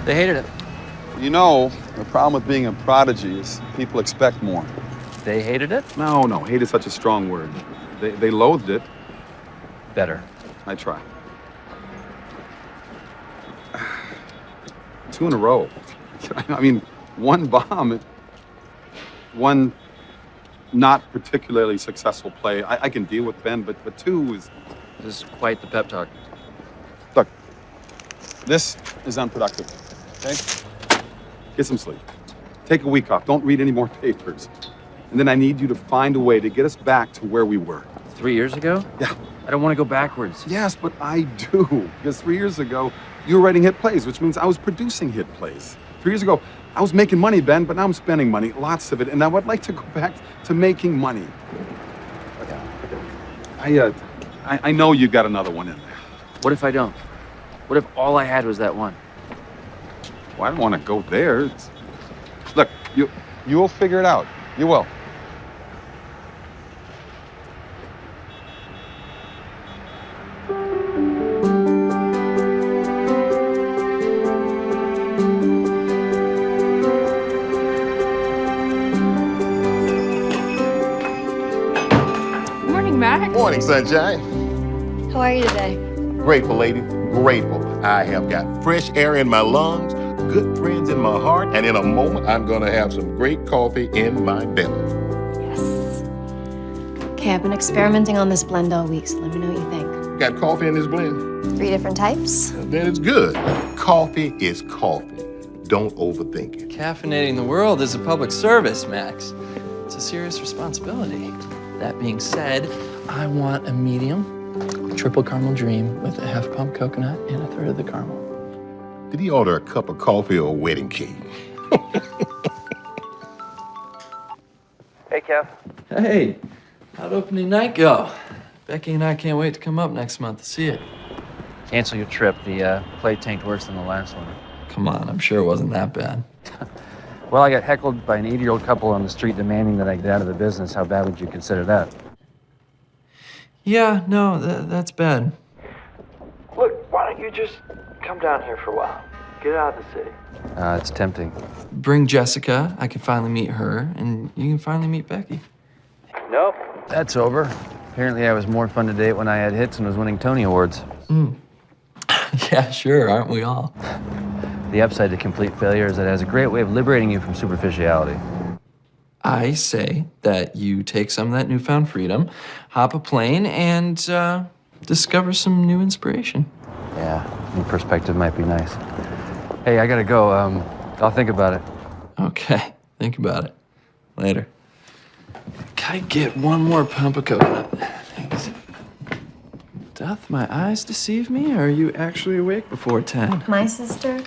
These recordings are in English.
They hated it. You know, the problem with being a prodigy is people expect more. They hated it? No, hate is such a strong word. They loathed it. Better. I try. 2 in a row. I mean, one bomb, one not particularly successful play. I can deal with Ben, but 2 is... This is quite the pep talk. Look, this is unproductive, okay? Get some sleep. Take a week off. Don't read any more papers. And then I need you to find a way to get us back to where we were. 3 years ago? Yeah. I don't want to go backwards. Yes, but I do. Because 3 years ago, you were writing hit plays, which means I was producing hit plays. 3 years ago, I was making money, Ben, but now I'm spending money, lots of it, and I would like to go back to making money. I know you got another one in there. What if I don't? What if all I had was that one? Well, I don't want to go there. Look, you'll figure it out. You will. Morning, Max. Morning, sunshine. How are you today? Grateful, lady. Grateful. I have got fresh air in my lungs, good friends in my heart, and in a moment, I'm gonna have some great coffee in my belly. Yes. Okay, I've been experimenting on this blend all week, so let me know what you think. Got coffee in this blend? 3 different types? Then it's good. Coffee is coffee. Don't overthink it. Caffeinating the world is a public service, Max. It's a serious responsibility. That being said, I want a medium triple caramel dream with a half pump coconut and a third of the caramel. Did he order a cup of coffee or a wedding cake? Hey, Kev. Hey, how'd opening night go? Becky and I can't wait to come up next month to see it. Cancel your trip. The play tanked worse than the last one. Come on, I'm sure it wasn't that bad. Well, I got heckled by an 80-year-old couple on the street demanding that I get out of the business. How bad would you consider that? Yeah, no, that's bad. Look, why don't you just come down here for a while? Get out of the city. It's tempting. Bring Jessica, I can finally meet her, and you can finally meet Becky. Nope. That's over. Apparently I was more fun to date when I had hits and was winning Tony Awards. Yeah, sure, aren't we all? The upside to complete failure is that it has a great way of liberating you from superficiality. I say that you take some of that newfound freedom, hop a plane, and discover some new inspiration. Yeah, new perspective might be nice. Hey, I gotta go. I'll think about it. Okay, think about it. Later. Can I get one more pump of coconut? Thanks. Doth my eyes deceive me, or are you actually awake before 10? My sister?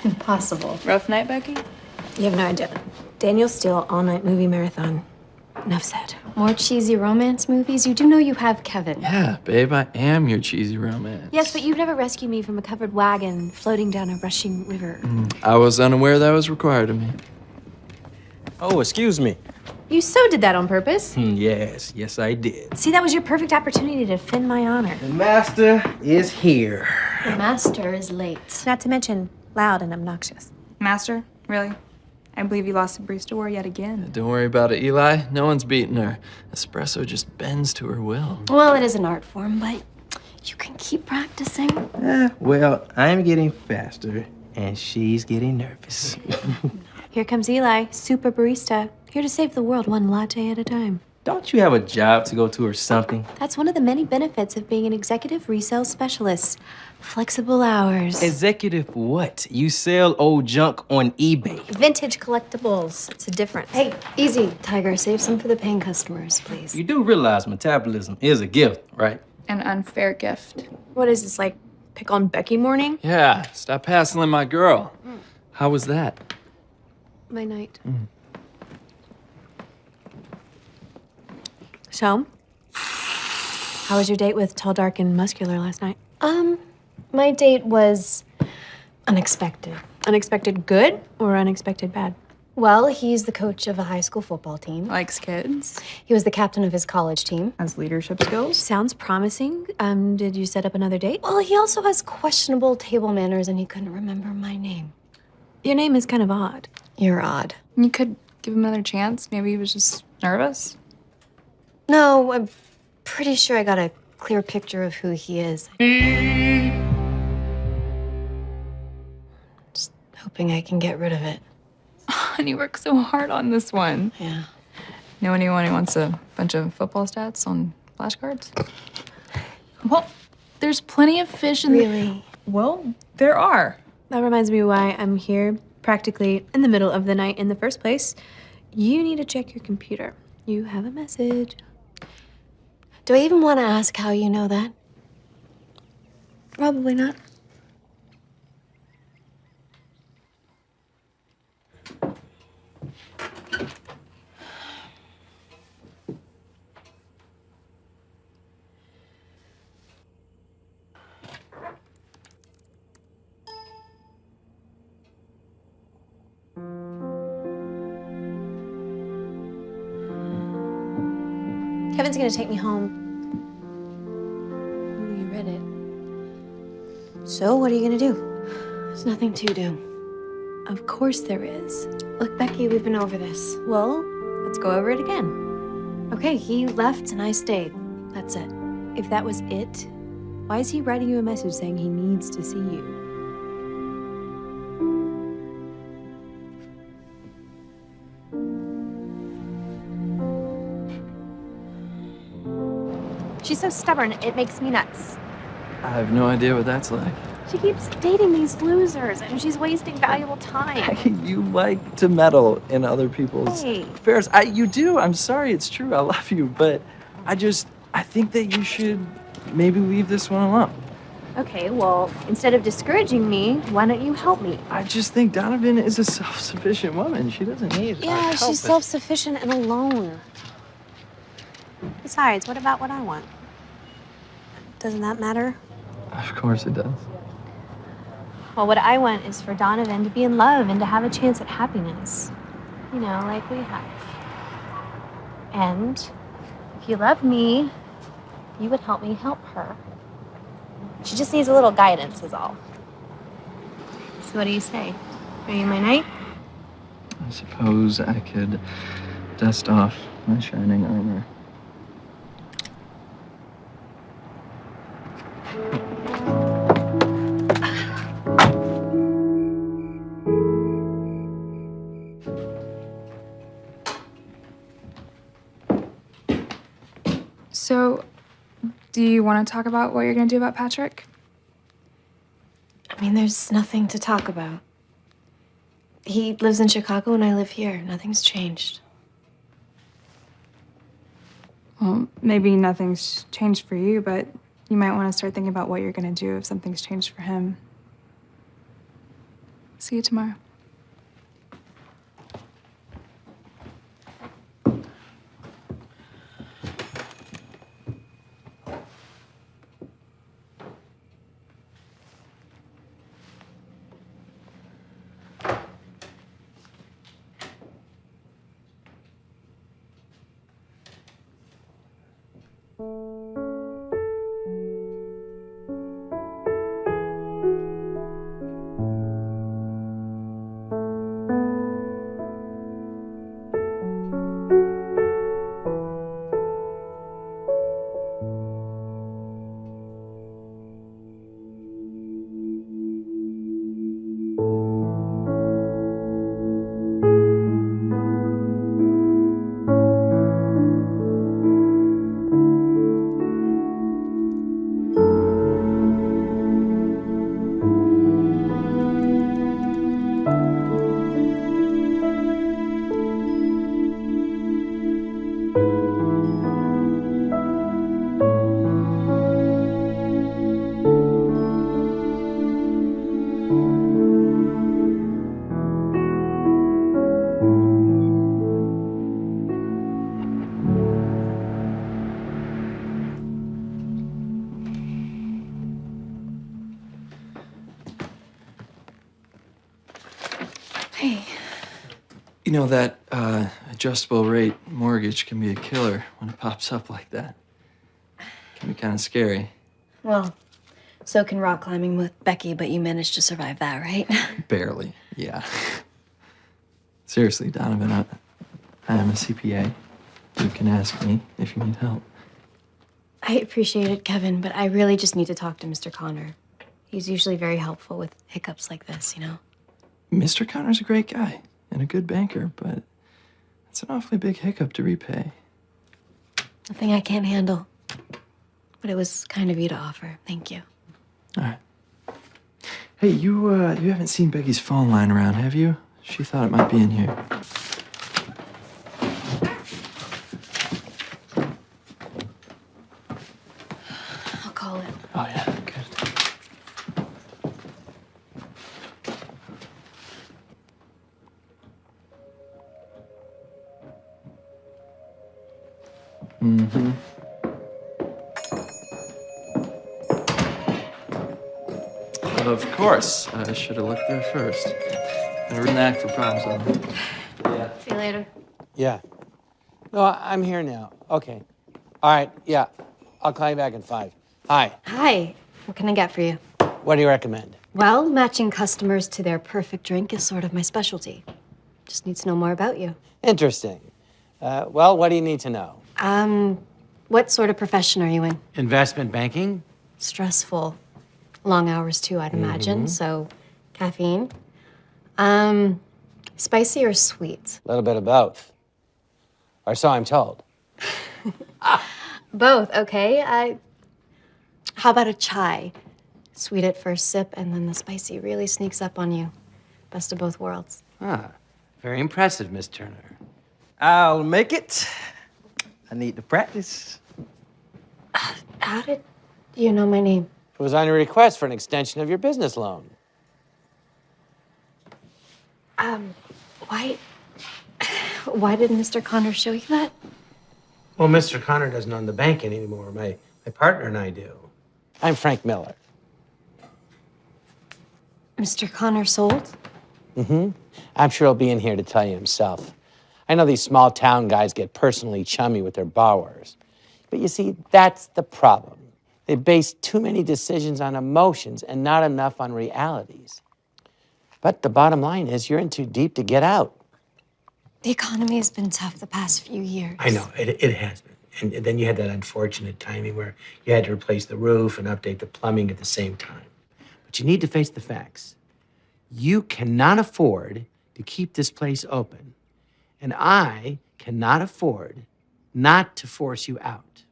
Impossible. Rough night, Becky? You have no idea. Daniel Steele all-night movie marathon. Enough said. More cheesy romance movies? You do know you have Kevin. Yeah, babe, I am your cheesy romance. Yes, but you've never rescued me from a covered wagon floating down a rushing river. I was unaware that was required of me. Oh, excuse me. You so did that on purpose. Yes, I did. See, that was your perfect opportunity to defend my honor. The master is here. The master is late. Not to mention loud and obnoxious. Master? Really? I believe you lost the barista war yet again. Don't worry about it, Eli. No one's beating her. Espresso just bends to her will. Well, it is an art form, but you can keep practicing. Well, I'm getting faster, and she's getting nervous. Here comes Eli, super barista, here to save the world one latte at a time. Don't you have a job to go to or something? That's one of the many benefits of being an executive resale specialist. Flexible hours. Executive what? You sell old junk on eBay. Vintage collectibles. It's a difference. Hey, easy, Tiger. Save some for the paying customers, please. You do realize metabolism is a gift, right? An unfair gift. What is this, like pick on Becky morning? Yeah, stop hassling my girl. How was that? My night. So, how was your date with Tall, Dark, and Muscular last night? My date was unexpected. Unexpected good or unexpected bad? Well, he's the coach of a high school football team. Likes kids. He was the captain of his college team. Has leadership skills. Sounds promising. Did you set up another date? Well, he also has questionable table manners, and he couldn't remember my name. Your name is kind of odd. You're odd. You could give him another chance. Maybe he was just nervous. No, I'm pretty sure I got a clear picture of who he is. Just hoping I can get rid of it. And he worked so hard on this one. Yeah. Know anyone who wants a bunch of football stats on flashcards? Well, there's plenty of fish in Really? Well, there are. That reminds me why I'm here practically in the middle of the night in the first place. You need to check your computer. You have a message. Do I even want to ask how you know that? Probably not. Kevin's gonna take me home. Ooh, you read it. So, what are you gonna do? There's nothing to do. Of course there is. Look, Becky, we've been over this. Well, let's go over it again. Okay, he left and I stayed. That's it. If that was it, why is he writing you a message saying he needs to see you? She's so stubborn, it makes me nuts. I have no idea what that's like. She keeps dating these losers, and she's wasting valuable time. You like to meddle in other people's Hey. affairs. You do. I'm sorry. It's true. I love you. But I think that you should maybe leave this one alone. Okay, well, instead of discouraging me, why don't you help me? I just think Donovan is a self-sufficient woman. She doesn't need our Yeah, help. she's self-sufficient and alone. Besides, what about what I want? Doesn't that matter? Of course it does. Well, what I want is for Donovan to be in love and to have a chance at happiness. You know, like we have. And if you love me, you would help me help her. She just needs a little guidance is all. So what do you say? Are you my knight? I suppose I could dust off my shining armor. So, do you want to talk about what you're going to do about Patrick? I mean, there's nothing to talk about. He lives in Chicago and I live here. Nothing's changed. Well, maybe nothing's changed for you, but you might want to start thinking about what you're going to do if something's changed for him. See you tomorrow. Hey. You know, that adjustable rate mortgage can be a killer when it pops up like that. Can be kind of scary. Well, so can rock climbing with Becky, but you managed to survive that, right? Barely. Yeah. Seriously, Donovan, I am a CPA. You can ask me if you need help. I appreciate it, Kevin, but I really just need to talk to Mr. Connor. He's usually very helpful with hiccups like this, you know? Mr. Connor's a great guy and a good banker, but it's an awfully big hiccup to repay. Nothing I can't handle. But it was kind of you to offer. Thank you. All right. Hey, you haven't seen Becky's phone lying around, have you? She thought it might be in here. I'll call it. Oh, yeah, good. Mm-hmm. Of course. I should have looked there first. Never an act for problem solving. Yeah. See you later. Yeah. No, I'm here now. Okay. All right, yeah. I'll call you back in 5. Hi. Hi. What can I get for you? What do you recommend? Well, matching customers to their perfect drink is sort of my specialty. Just need to know more about you. Interesting. Well, what do you need to know? What sort of profession are you in? Investment banking? Stressful. Long hours, too, I'd imagine. So, caffeine. Spicy or sweet? A little bit of both. Or so I'm told. Both, okay. How about a chai? Sweet at first sip, and then the spicy really sneaks up on you. Best of both worlds. Ah, very impressive, Miss Turner. I'll make it. I need to practice. How did you know my name? It was on your request for an extension of your business loan. Why did Mr. Connor show you that? Well, Mr. Connor doesn't own the bank anymore. My partner and I do. I'm Frank Miller. Mr. Connor sold? Mm-hmm. I'm sure he'll be in here to tell you himself. I know these small town guys get personally chummy with their borrowers. But you see, that's the problem. They base too many decisions on emotions and not enough on realities. But the bottom line is you're in too deep to get out. The economy has been tough the past few years. I know, it has been. And then you had that unfortunate timing where you had to replace the roof and update the plumbing at the same time. But you need to face the facts. You cannot afford to keep this place open. And I cannot afford not to force you out.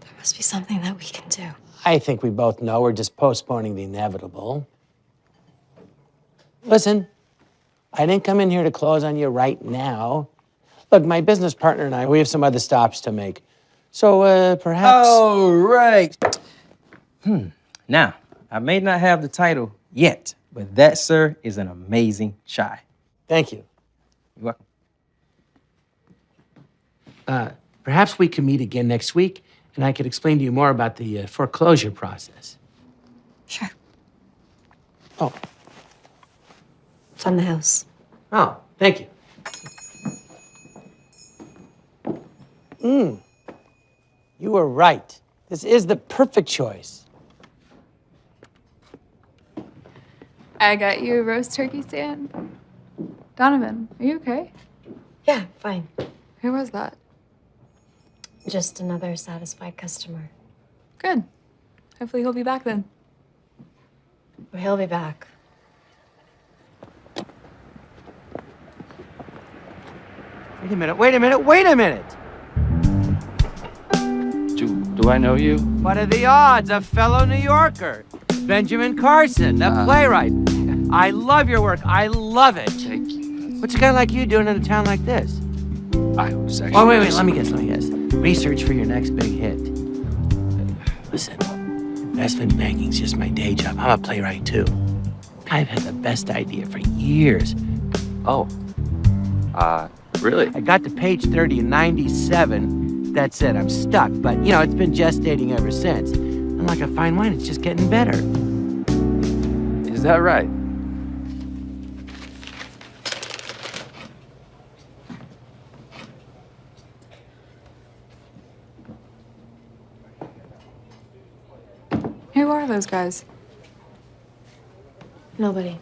There must be something that we can do. I think we both know we're just postponing the inevitable. Listen, I didn't come in here to close on you right now. Look, my business partner and I, we have some other stops to make. So perhaps... Oh, right. Now, I may not have the title yet, but that, sir, is an amazing chai. Thank you. You're welcome. Perhaps we can meet again next week, and I could explain to you more about the foreclosure process. Sure. Oh. It's on the house. Oh, thank you. You were right. This is the perfect choice. I got you a roast turkey stand. Donovan, are you okay? Yeah, fine. Who was that? Just another satisfied customer. Good. Hopefully he'll be back then. Well, he'll be back. Wait a minute, wait a minute, wait a minute! Do I know you? What are the odds? A fellow New Yorker, Benjamin Carson, the playwright. I love your work. I love it. Thank you. What's a guy like you doing in a town like this? I was actually... Oh, wait, let me guess. Research for your next big hit. Listen, investment banking's just my day job. I'm a playwright, too. I've had the best idea for years. Oh. Really? I got to page 30 in 97. That's it, I'm stuck. But, you know, it's been gestating ever since. And like a fine wine, it's just getting better. Is that right? Who are those guys? Nobody.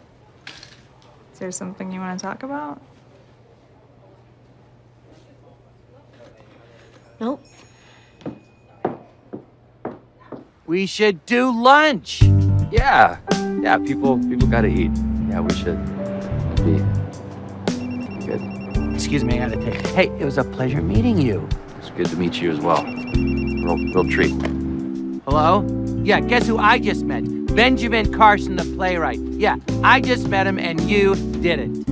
Is there something you want to talk about? Nope. We should do lunch. Yeah. Yeah, people gotta eat. Yeah, we should be good. Excuse me, I gotta take. Hey, it was a pleasure meeting you. It's good to meet you as well. Real treat. Hello? Yeah, guess who I just met? Benjamin Carson, the playwright. Yeah, I just met him and you didn't.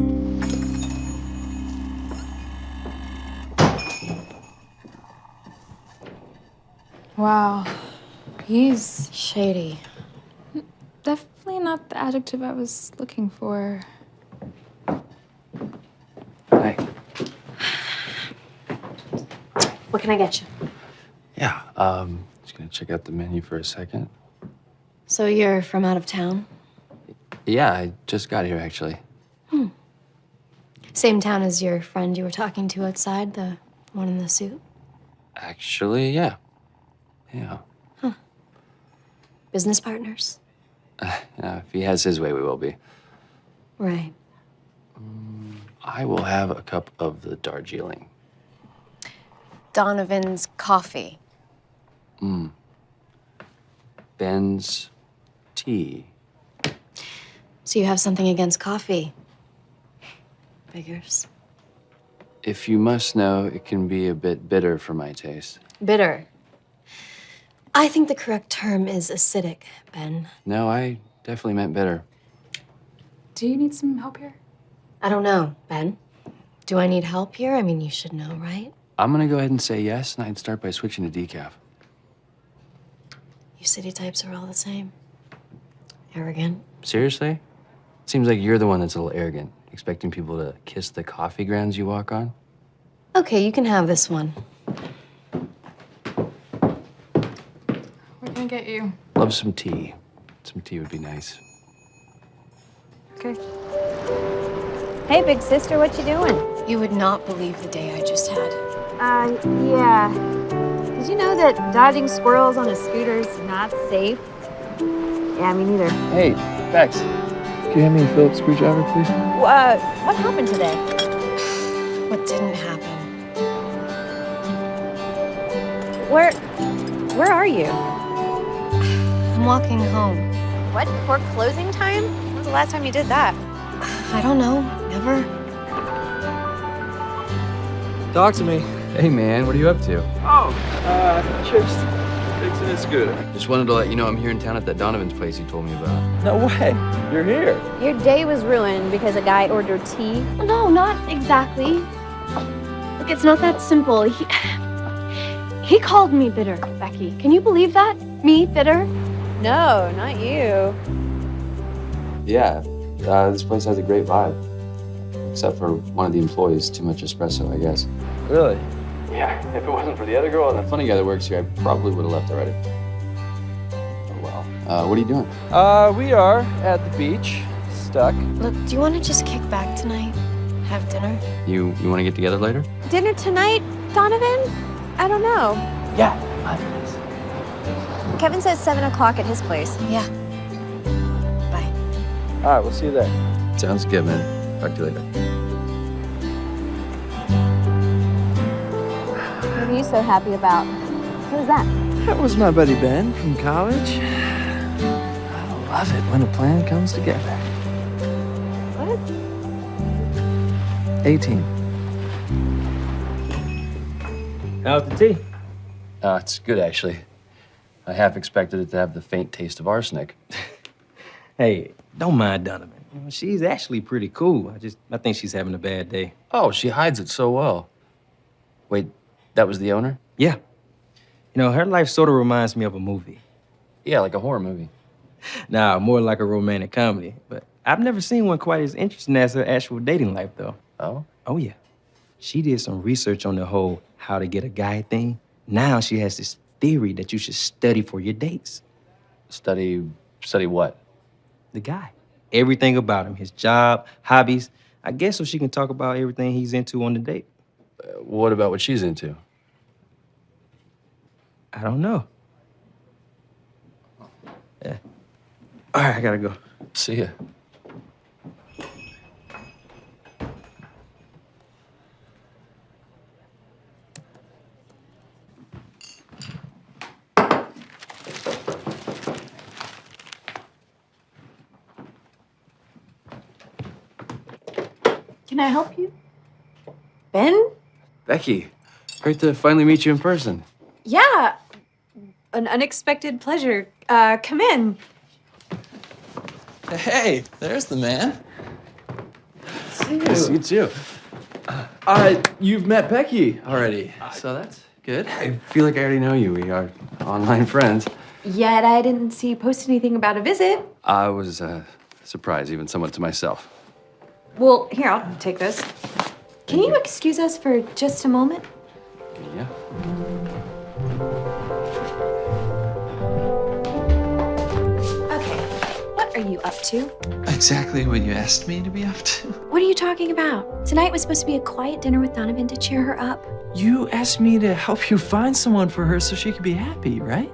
Wow. He's Shady. definitely not the adjective I was looking for. Hi. What can I get you? Yeah, just gonna check out the menu for a second. So you're from out of town? Yeah, I just got here, actually. Same town as your friend you were talking to outside, the one in the suit? Actually, yeah. Yeah. Business partners? Yeah, if he has his way, we will be. Right. I will have a cup of the Darjeeling. Donovan's coffee. Ben's tea. So you have something against coffee? Figures. If you must know, it can be a bit bitter for my taste. Bitter. I think the correct term is acidic, Ben. No, I definitely meant bitter. Do you need some help here? I don't know, Ben. Do I need help here? I mean, you should know, right? I'm gonna go ahead and say yes, and I'd start by switching to decaf. You city types are all the same. Arrogant. Seriously? Seems like you're the one that's a little arrogant, expecting people to kiss the coffee grounds you walk on. Okay, you can have this one. What can I get you? Love some tea. Some tea would be nice. Okay. Hey, big sister, what you doing? You would not believe the day I just had. Yeah. Did you know that dodging squirrels on a scooter is not safe? Yeah, me neither. Hey, Bex, can you hand me a Phillips screwdriver, please? What happened today? What didn't happen? Where are you? I'm walking home. What, before closing time? When's the last time you did that? I don't know. Never. Talk to me. Hey, man, what are you up to? Just fixing a scooter. Just wanted to let you know I'm here in town at that Donovan's place you told me about. No way. You're here. Your day was ruined because a guy ordered tea? No, not exactly. Look, it's not that simple. He called me bitter, Becky. Can you believe that? Me, bitter? No, not you. Yeah, this place has a great vibe. Except for one of the employees, too much espresso, I guess. Really? Yeah, if it wasn't for the other girl and the funny guy that works here, I probably would have left already. Oh, well. What are you doing? We are at the beach, stuck. Look, do you want to just kick back tonight? Have dinner? You want to get together later? Dinner tonight, Donovan? I don't know. Yeah. Kevin says 7 o'clock at his place. Yeah. Bye. All right, we'll see you there. Sounds good, man. Talk to you later. What are you so happy about? Who's that? That was my buddy Ben from college. I love it when a plan comes together. What? 18. How's the tea? It's good, actually. I half expected it to have the faint taste of arsenic. Hey, don't mind Donovan. You know, she's actually pretty cool. I think she's having a bad day. Oh, she hides it so well. Wait, that was the owner? Yeah. You know, her life sort of reminds me of a movie. Yeah, like a horror movie. Nah, more like a romantic comedy. But I've never seen one quite as interesting as her actual dating life, though. Oh? Oh, yeah. She did some research on the whole how to get a guy thing. Now she has this theory that you should study for your dates. Study what? The guy. Everything about him, his job, hobbies. I guess so she can talk about everything he's into on the date. What about what she's into? I don't know. Yeah. All right, I gotta go. See ya. Can I help you? Ben? Becky, great to finally meet you in person. Yeah. An unexpected pleasure. Come in. Hey, there's the man. Nice to meet you. You've met Becky already, so that's good. I feel like I already know you. We are online friends. Yet I didn't see you post anything about a visit. I was surprised, even somewhat to myself. Well, here, I'll take this. Can you excuse us for just a moment? Yeah. Okay. What are you up to? Exactly what you asked me to be up to. What are you talking about? Tonight was supposed to be a quiet dinner with Donovan to cheer her up. You asked me to help you find someone for her so she could be happy, right?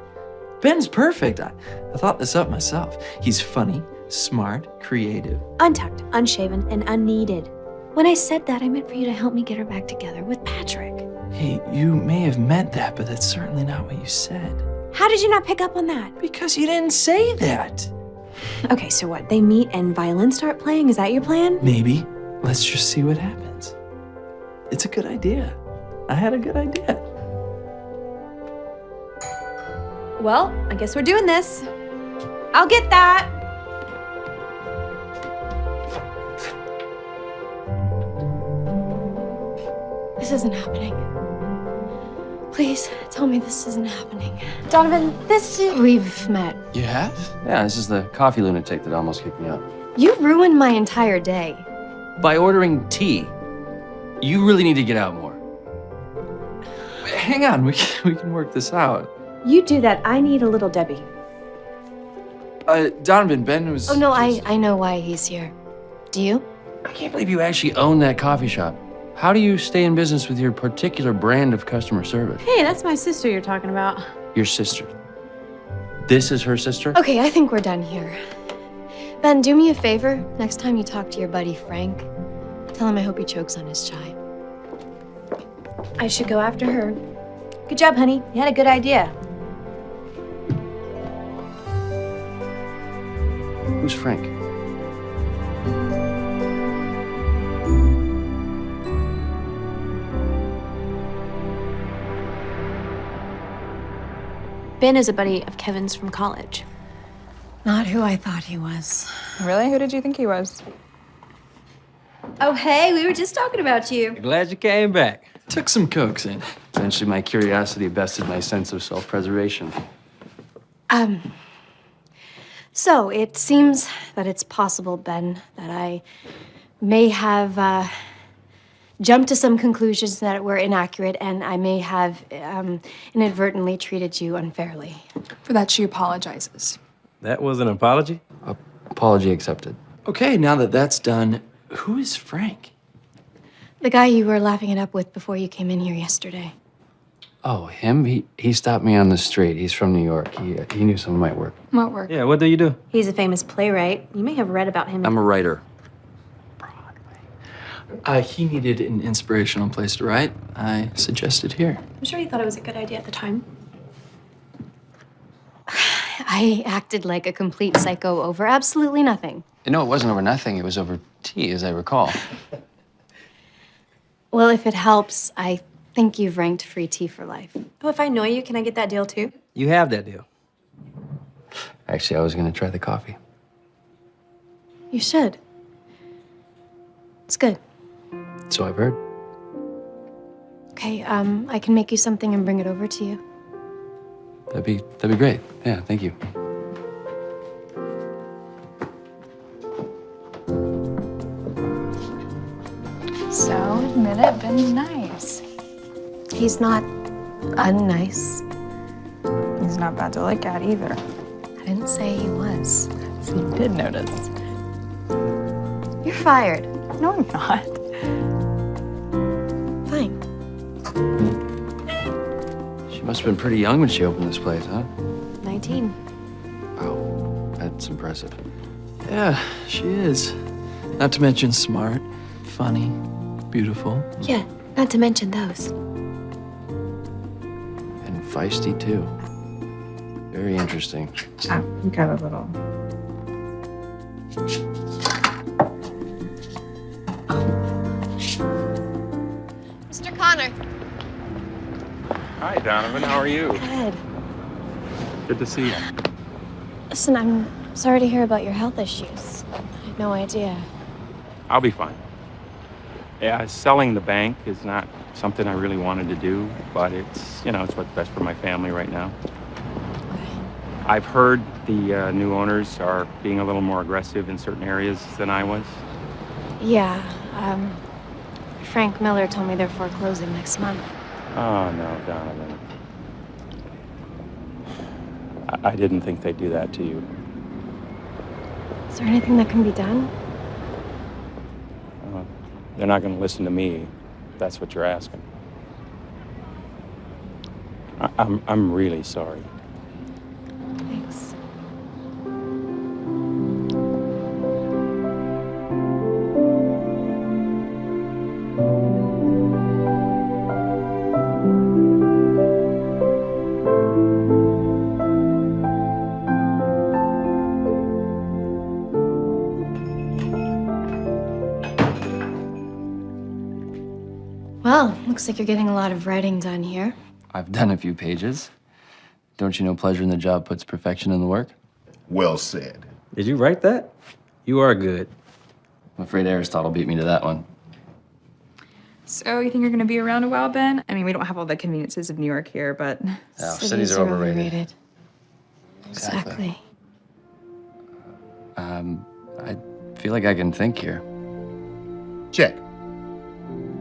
Ben's perfect. I thought this up myself. He's funny, smart, creative. Untucked, unshaven, and unneeded. When I said that, I meant for you to help me get her back together with Patrick. Hey, you may have meant that, but that's certainly not what you said. How did you not pick up on that? Because you didn't say that. Okay, so what? They meet and violins start playing? Is that your plan? Maybe. Let's just see what happens. It's a good idea. I had a good idea. Well, I guess we're doing this. I'll get that. This isn't happening. Please tell me this isn't happening. Donovan, this is... We've met. You have? Yeah, this is the coffee lunatic that almost kicked me out. You ruined my entire day. By ordering tea. You really need to get out more. Hang on, we can work this out. You do that. I need a little Debbie. Donovan, Ben was... Oh, no, I know why he's here. Do you? I can't believe you actually own that coffee shop. How do you stay in business with your particular brand of customer service? Hey, that's my sister you're talking about. Your sister. This is her sister? Okay, I think we're done here. Ben, do me a favor. Next time you talk to your buddy Frank, tell him I hope he chokes on his chai. I should go after her. Good job, honey. You had a good idea. Who's Frank? Ben is a buddy of Kevin's from college. Not who I thought he was. Really? Who did you think he was? Oh, hey, we were just talking about you. Glad you came back. Took some coaxing. Eventually, my curiosity bested my sense of self-preservation. So it seems that it's possible, Ben, that I may have jumped to some conclusions that were inaccurate, and I may have inadvertently treated you unfairly. For that, she apologizes. That was an apology? Apology accepted. Okay, now that that's done, who is Frank? The guy you were laughing it up with before you came in here yesterday. Oh, him? He stopped me on the street. He's from New York. He knew some of my work. What work? Yeah, what do you do? He's a famous playwright. You may have read about him. I'm a writer. He needed an inspirational place to write. I suggested here. I'm sure he thought it was a good idea at the time. I acted like a complete psycho over absolutely nothing. No, it wasn't over nothing. It was over tea, as I recall. Well, if it helps, I think you've ranked free tea for life. Oh, if I know you, can I get that deal too? You have that deal. Actually, I was going to try the coffee. You should. It's good. So I've heard. Okay, I can make you something and bring it over to you. That'd be great. Yeah, thank you. So, admit it, Ben's nice. He's not unnice. He's not bad to look at either. I didn't say he was. So you did notice. You're fired. No, I'm not. Fine. She must have been pretty young when she opened this place, huh? 19. Wow, that's impressive. Yeah, she is. Not to mention smart, funny, beautiful. Yeah, not to mention those. And feisty, too. Very interesting. You got a little. Hi, Donovan. How are you? Good. Good to see you. Listen, I'm sorry to hear about your health issues. I had no idea. I'll be fine. Yeah, selling the bank is not something I really wanted to do, but it's what's best for my family right now. I've heard the new owners are being a little more aggressive in certain areas than I was. Yeah, Frank Miller told me they're foreclosing next month. Oh, no, Donovan. I didn't think they'd do that to you. Is there anything that can be done? They're not going to listen to me, if that's what you're asking. I'm really sorry. Thanks. Well, looks like you're getting a lot of writing done here. I've done a few pages. Don't you know pleasure in the job puts perfection in the work? Well said. Did you write that? You are good. I'm afraid Aristotle beat me to that one. So you think you're gonna be around a while, Ben? I mean, we don't have all the conveniences of New York here, but Oh, cities are overrated. Exactly. I feel like I can think here. Check.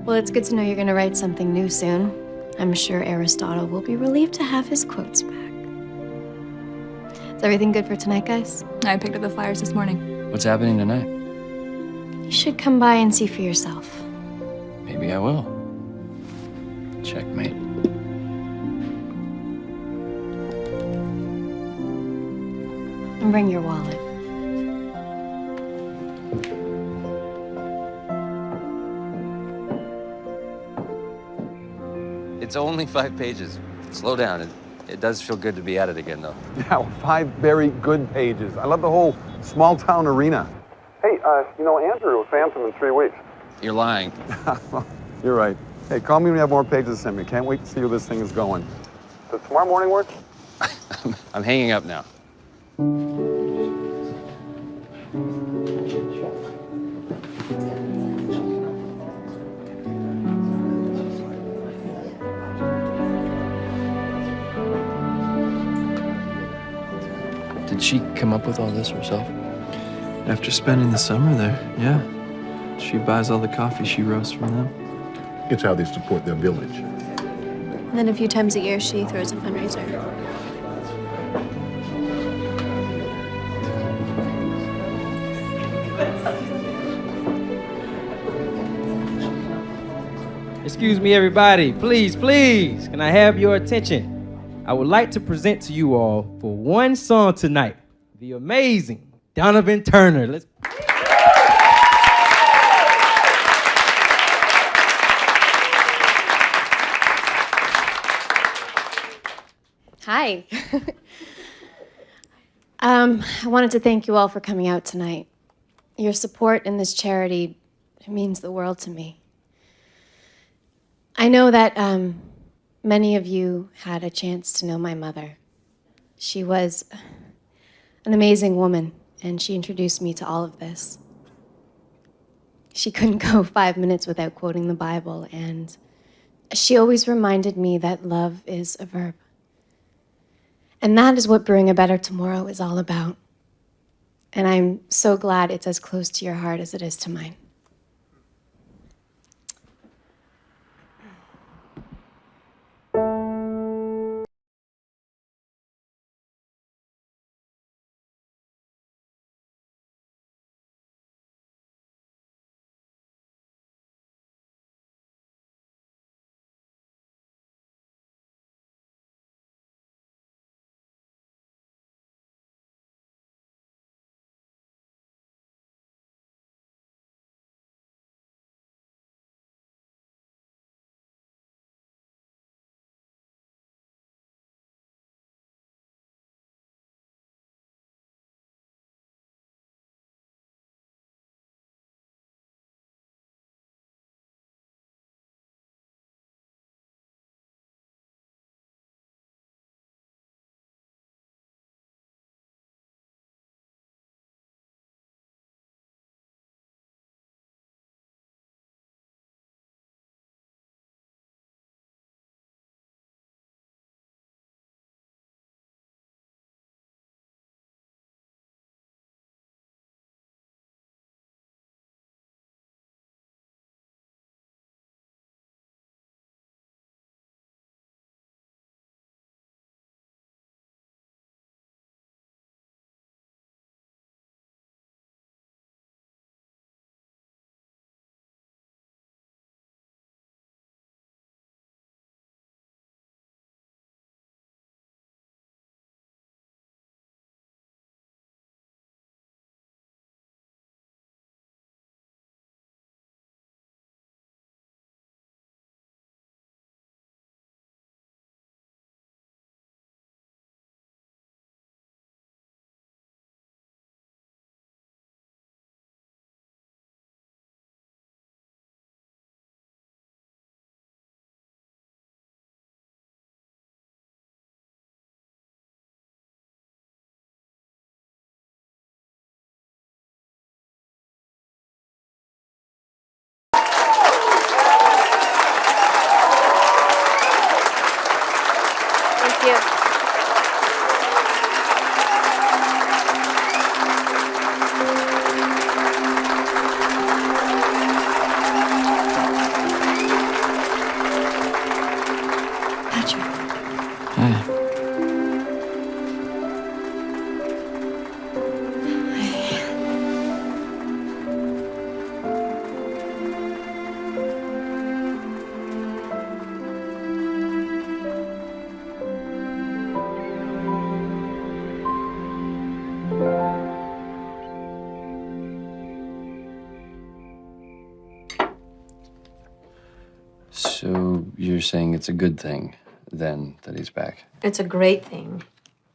Well, it's good to know you're going to write something new soon. I'm sure Aristotle will be relieved to have his quotes back. Is everything good for tonight, guys? I picked up the flyers this morning. What's happening tonight? You should come by and see for yourself. Maybe I will. Checkmate. And bring your wallet. It's only 5 pages. Slow down. It does feel good to be at it again, though. Yeah, well, 5 very good pages. I love the whole small town arena. Hey, Andrew will Phantom in 3 weeks. You're lying. You're right. Hey, call me when you have more pages to send me. Can't wait to see where this thing is going. Does tomorrow morning work? I'm hanging up now. Did she come up with all this herself? After spending the summer there, yeah. She buys all the coffee she roasts from them. It's how they support their village. And then a few times a year, she throws a fundraiser. Excuse me, everybody. Please, please, can I have your attention? I would like to present to you all for one song tonight, the amazing Donovan Turner. Let's. Hi. I wanted to thank you all for coming out tonight. Your support in this charity means the world to me. I know that many of you had a chance to know my mother. She was an amazing woman, and she introduced me to all of this. She couldn't go 5 minutes without quoting the Bible, and she always reminded me that love is a verb. And that is what Brewing a Better Tomorrow is all about. And I'm so glad it's as close to your heart as it is to mine. Patrick. Hi. So you're saying it's a good thing, then, that he's back? It's a great thing.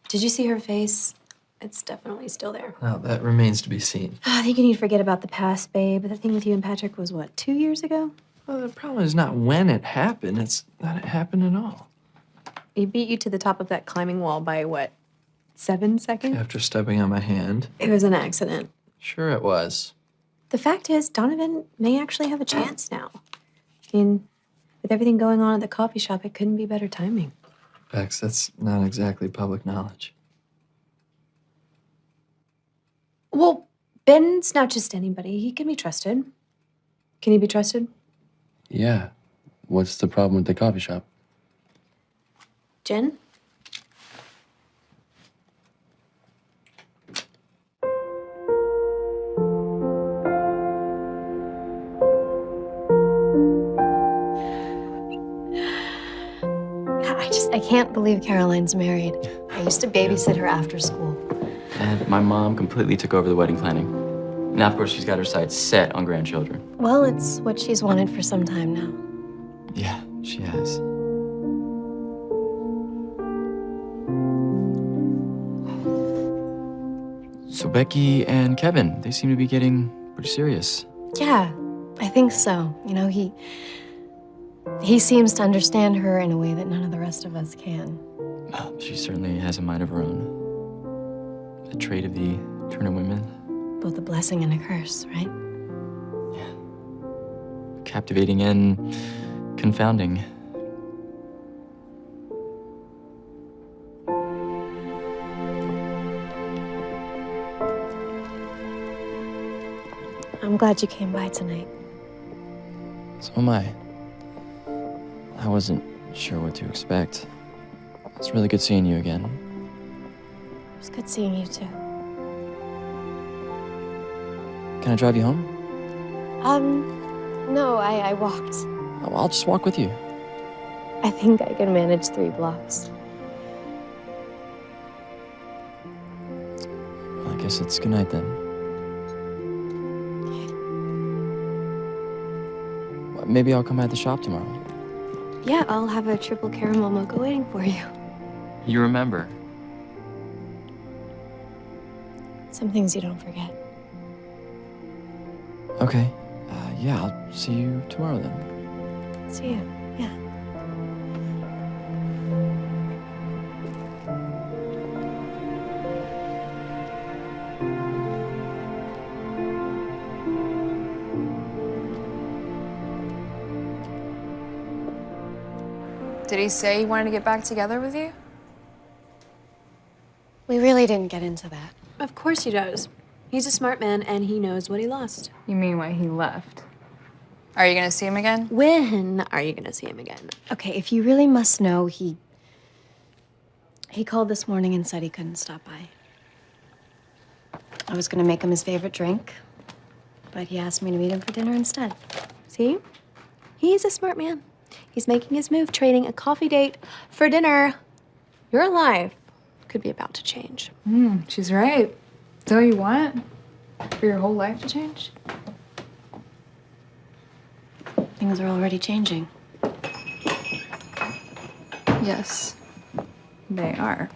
Did you see her face? It's definitely still there. Now, that remains to be seen. I think you need to forget about the past, babe. The thing with you and Patrick was what, 2 years ago? Well, the problem is not when it happened, it's that it happened at all. He beat you to the top of that climbing wall by what, 7 seconds? After stepping on my hand. It was an accident. Sure it was. The fact is, Donovan may actually have a chance now. I mean, with everything going on at the coffee shop, it couldn't be better timing. Bex, that's not exactly public knowledge. Well, Ben's not just anybody. He can be trusted. Can he be trusted? Yeah. What's the problem with the coffee shop? Jen? I can't believe Caroline's married. I used to babysit her after school. And my mom completely took over the wedding planning. Now, of course, she's got her sights set on grandchildren. Well, it's what she's wanted for some time now. Yeah, she has. So Becky and Kevin, they seem to be getting pretty serious. Yeah, I think so. You know, he seems to understand her in a way that none of the rest of us can. She certainly has a mind of her own. A trait of the Turner women. Both a blessing and a curse, right? Yeah. Captivating and confounding. I'm glad you came by tonight. So am I. I wasn't sure what to expect. It's really good seeing you again. It was good seeing you too. Can I drive you home? No, I walked. Oh, I'll just walk with you. I think I can manage 3 blocks. Well, I guess it's good night then. Well, maybe I'll come by the shop tomorrow. Yeah, I'll have a triple caramel mocha waiting for you. You remember? Some things you don't forget. Okay. Yeah, I'll see you tomorrow then. See you, yeah. Did he say he wanted to get back together with you? We really didn't get into that. Of course he does. He's a smart man and he knows what he lost. You mean why he left? Are you gonna see him again? When are you gonna see him again? Okay, if you really must know, he called this morning and said he couldn't stop by. I was gonna make him his favorite drink, but he asked me to meet him for dinner instead. See? He's a smart man. He's making his move, trading a coffee date for dinner. Your life could be about to change. She's right. Is that what you want? For your whole life to change? Things are already changing. Yes, they are.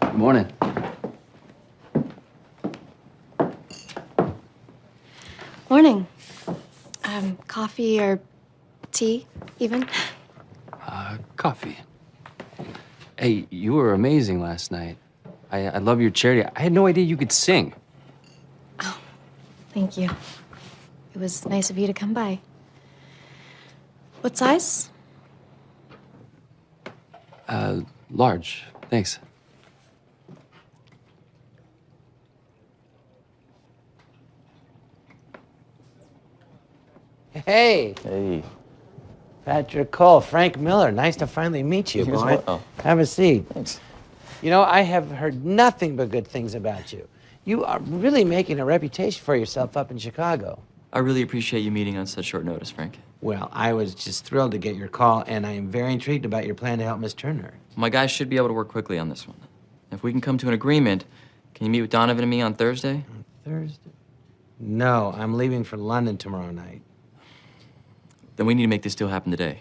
Good morning. Morning. Coffee or tea, even? Coffee. Hey, you were amazing last night. I love your charity. I had no idea you could sing. Oh, thank you. It was nice of you to come by. What size? Large. Thanks. Hey, Hey. Patrick Cole, Frank Miller. Nice to finally meet you, You as boy. well. Have a seat. Thanks. You know, I have heard nothing but good things about you. You are really making a reputation for yourself up in Chicago. I really appreciate you meeting on such short notice, Frank. Well, I was just thrilled to get your call, and I am very intrigued about your plan to help Miss Turner. My guys should be able to work quickly on this one. If we can come to an agreement, can you meet with Donovan and me on Thursday? Thursday? No, I'm leaving for London tomorrow night. Then we need to make this deal happen today.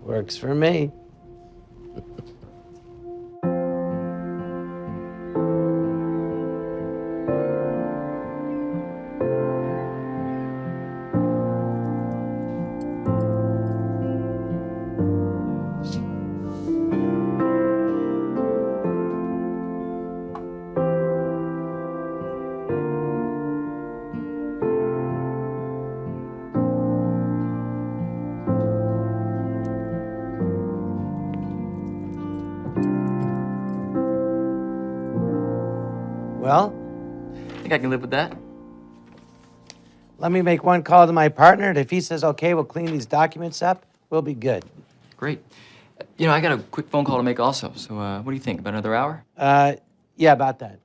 Works for me. Well, I think I can live with that. let me make one call to my partner, and if he says, okay, we'll clean these documents up, we'll be good. Great. You know, I got a quick phone call to make also. So what do you think? About another hour? Yeah, about that.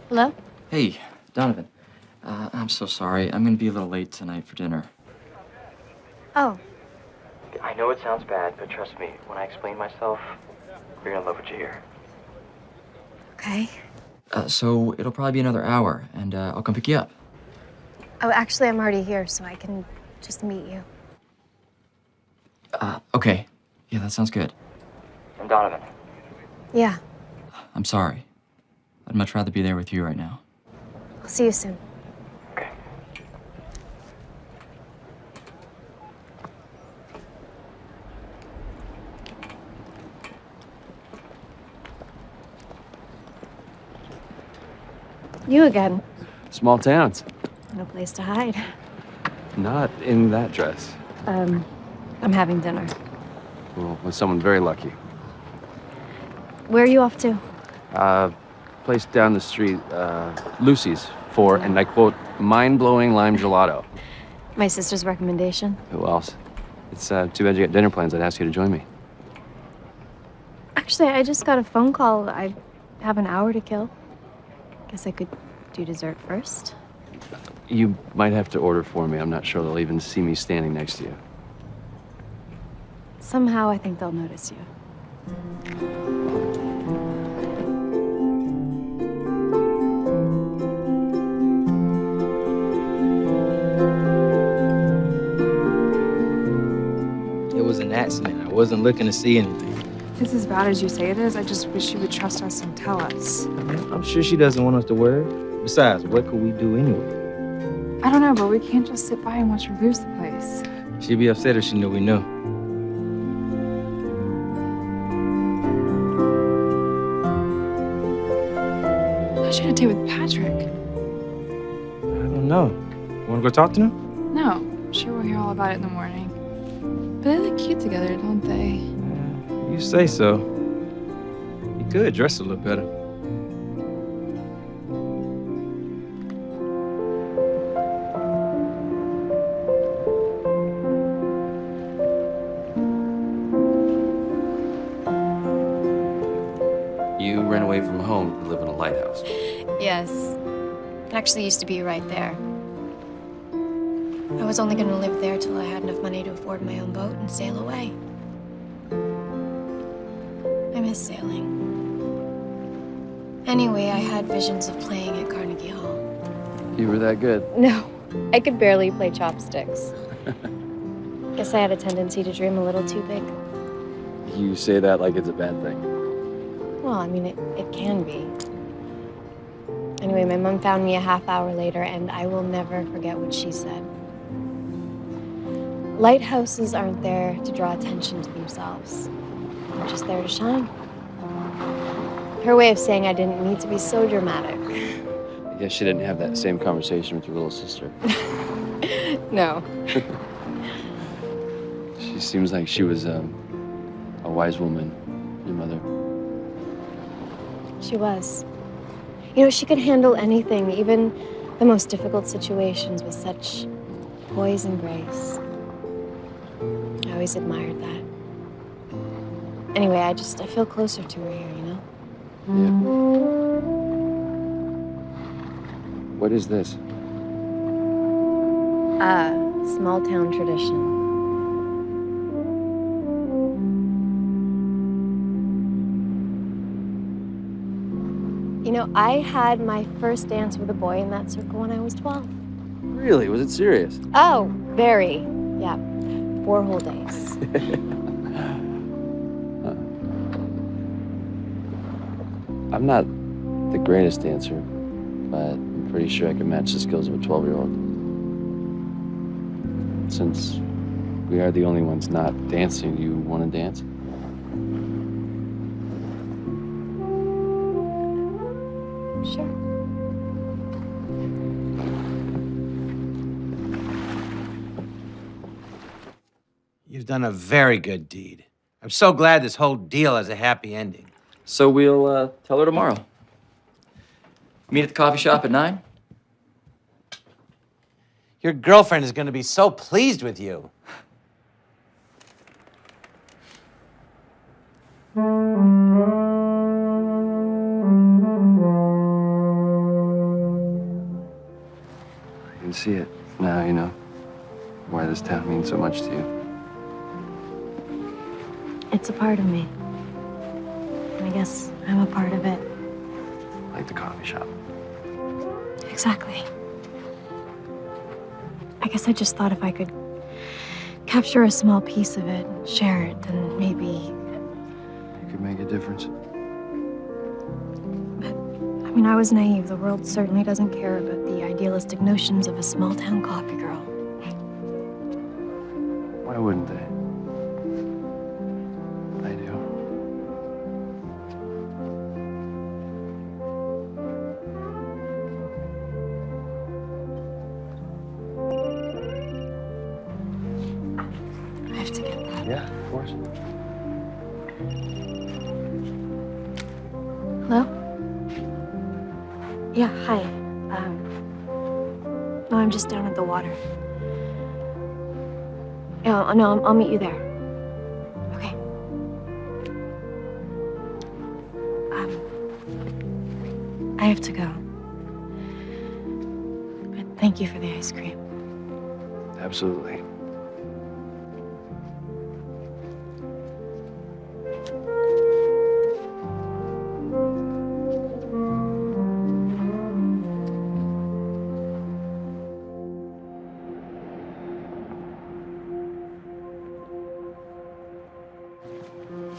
Hello? Hey, Donovan. I'm so sorry. I'm gonna be a little late tonight for dinner. Oh, I know it sounds bad, but trust me, when I explain myself, you're gonna love what you hear. okay. So it'll probably be another hour, and I'll come pick you up. Oh, actually, I'm already here, so I can just meet you. Okay. Yeah, that sounds good. I'm Donovan. Yeah, I'm sorry. I'd much rather be there with you right now. I'll see you soon. Okay. You again. Small towns. No place to hide. Not in that dress. I'm having dinner. Well, with someone very lucky. Where are you off to? Place down the street, Lucy's, for, and I quote, mind-blowing lime gelato. My sister's recommendation. Who else? It's too bad you got dinner plans. I'd ask you to join me. Actually, I just got a phone call. I have an hour to kill. Guess I could do dessert first. You might have to order for me. I'm not sure they'll even see me standing next to you. Somehow, I think they'll notice you. It was an accident. I wasn't looking to see anything. If it's as bad as you say it is, I just wish you would trust us and tell us. I'm sure she doesn't want us to worry. Besides, what could we do anyway? I don't know, but we can't just sit by and watch her lose the place. She'd be upset if she knew we knew. How's she gonna date with Patrick? I don't know. Want to go talk to him? No, I'm sure we'll hear all about it in the morning. But they look cute together, don't they? You say so. He could dress a little better. You ran away from home to live in a lighthouse. Yes. It actually used to be right there. I was only going to live there till I had enough money to afford my own boat and sail away. I miss sailing. Anyway, I had visions of playing at Carnegie Hall. You were that good. No, I could barely play chopsticks. Guess I had a tendency to dream a little too big. You say that like it's a bad thing. Well, I mean, it can be. Anyway, my mom found me a half hour later, and I will never forget what she said. Lighthouses aren't there to draw attention to themselves. They're just there to shine. Her way of saying I didn't need to be so dramatic. Yeah, she didn't have that same conversation with your little sister. No. She seems like she was a wise woman, your mother. She was. You know, she could handle anything, even the most difficult situations, with such poise and grace. I always admired that. Anyway, I feel closer to her here, you know? Yeah. What is this? Small town tradition. You know, I had my first dance with a boy in that circle when I was 12. Really? Was it serious? Oh, very. Yeah. 4 whole days. I'm not the greatest dancer, but I'm pretty sure I can match the skills of a 12-year-old. Since we are the only ones not dancing, you want to dance? Sure. You've done a very good deed. I'm so glad this whole deal has a happy ending. So we'll tell her tomorrow. Meet at the coffee shop at 9? Your girlfriend is going to be so pleased with you. I can see it now, you know, why this town means so much to you. It's a part of me. And I guess I'm a part of it. Like the coffee shop. Exactly. I guess I just thought if I could capture a small piece of it and share it, then maybe. You could make a difference. I mean, I was naive. The world certainly doesn't care about the idealistic notions of a small town coffee girl. Why wouldn't they? I do. I have to get that. Yeah, of course. Hello? Yeah, hi. No, I'm just down at the water. Yeah, no, I'll meet you there. Okay. I have to go. But thank you for the ice cream. Absolutely.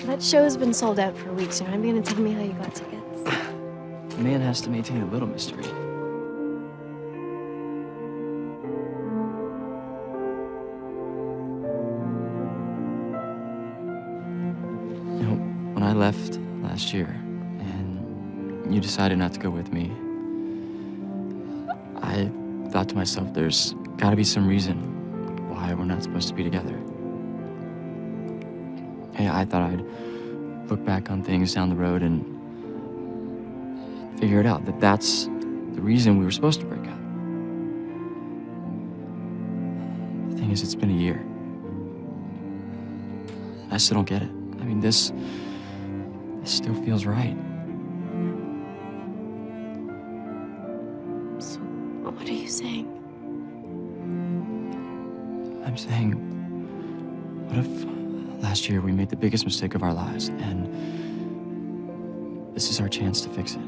That show's been sold out for weeks. You're not even gonna tell me how you got tickets. A man has to maintain a little mystery. You know, when I left last year and you decided not to go with me, I thought to myself, there's gotta be some reason why we're not supposed to be together. Hey, I thought I'd look back on things down the road and figure it out, that that's the reason we were supposed to break up. The thing is, it's been a year. I still don't get it. I mean, this still feels right. So, what are you saying? I'm saying, what if last year we made the biggest mistake of our lives, and this is our chance to fix it?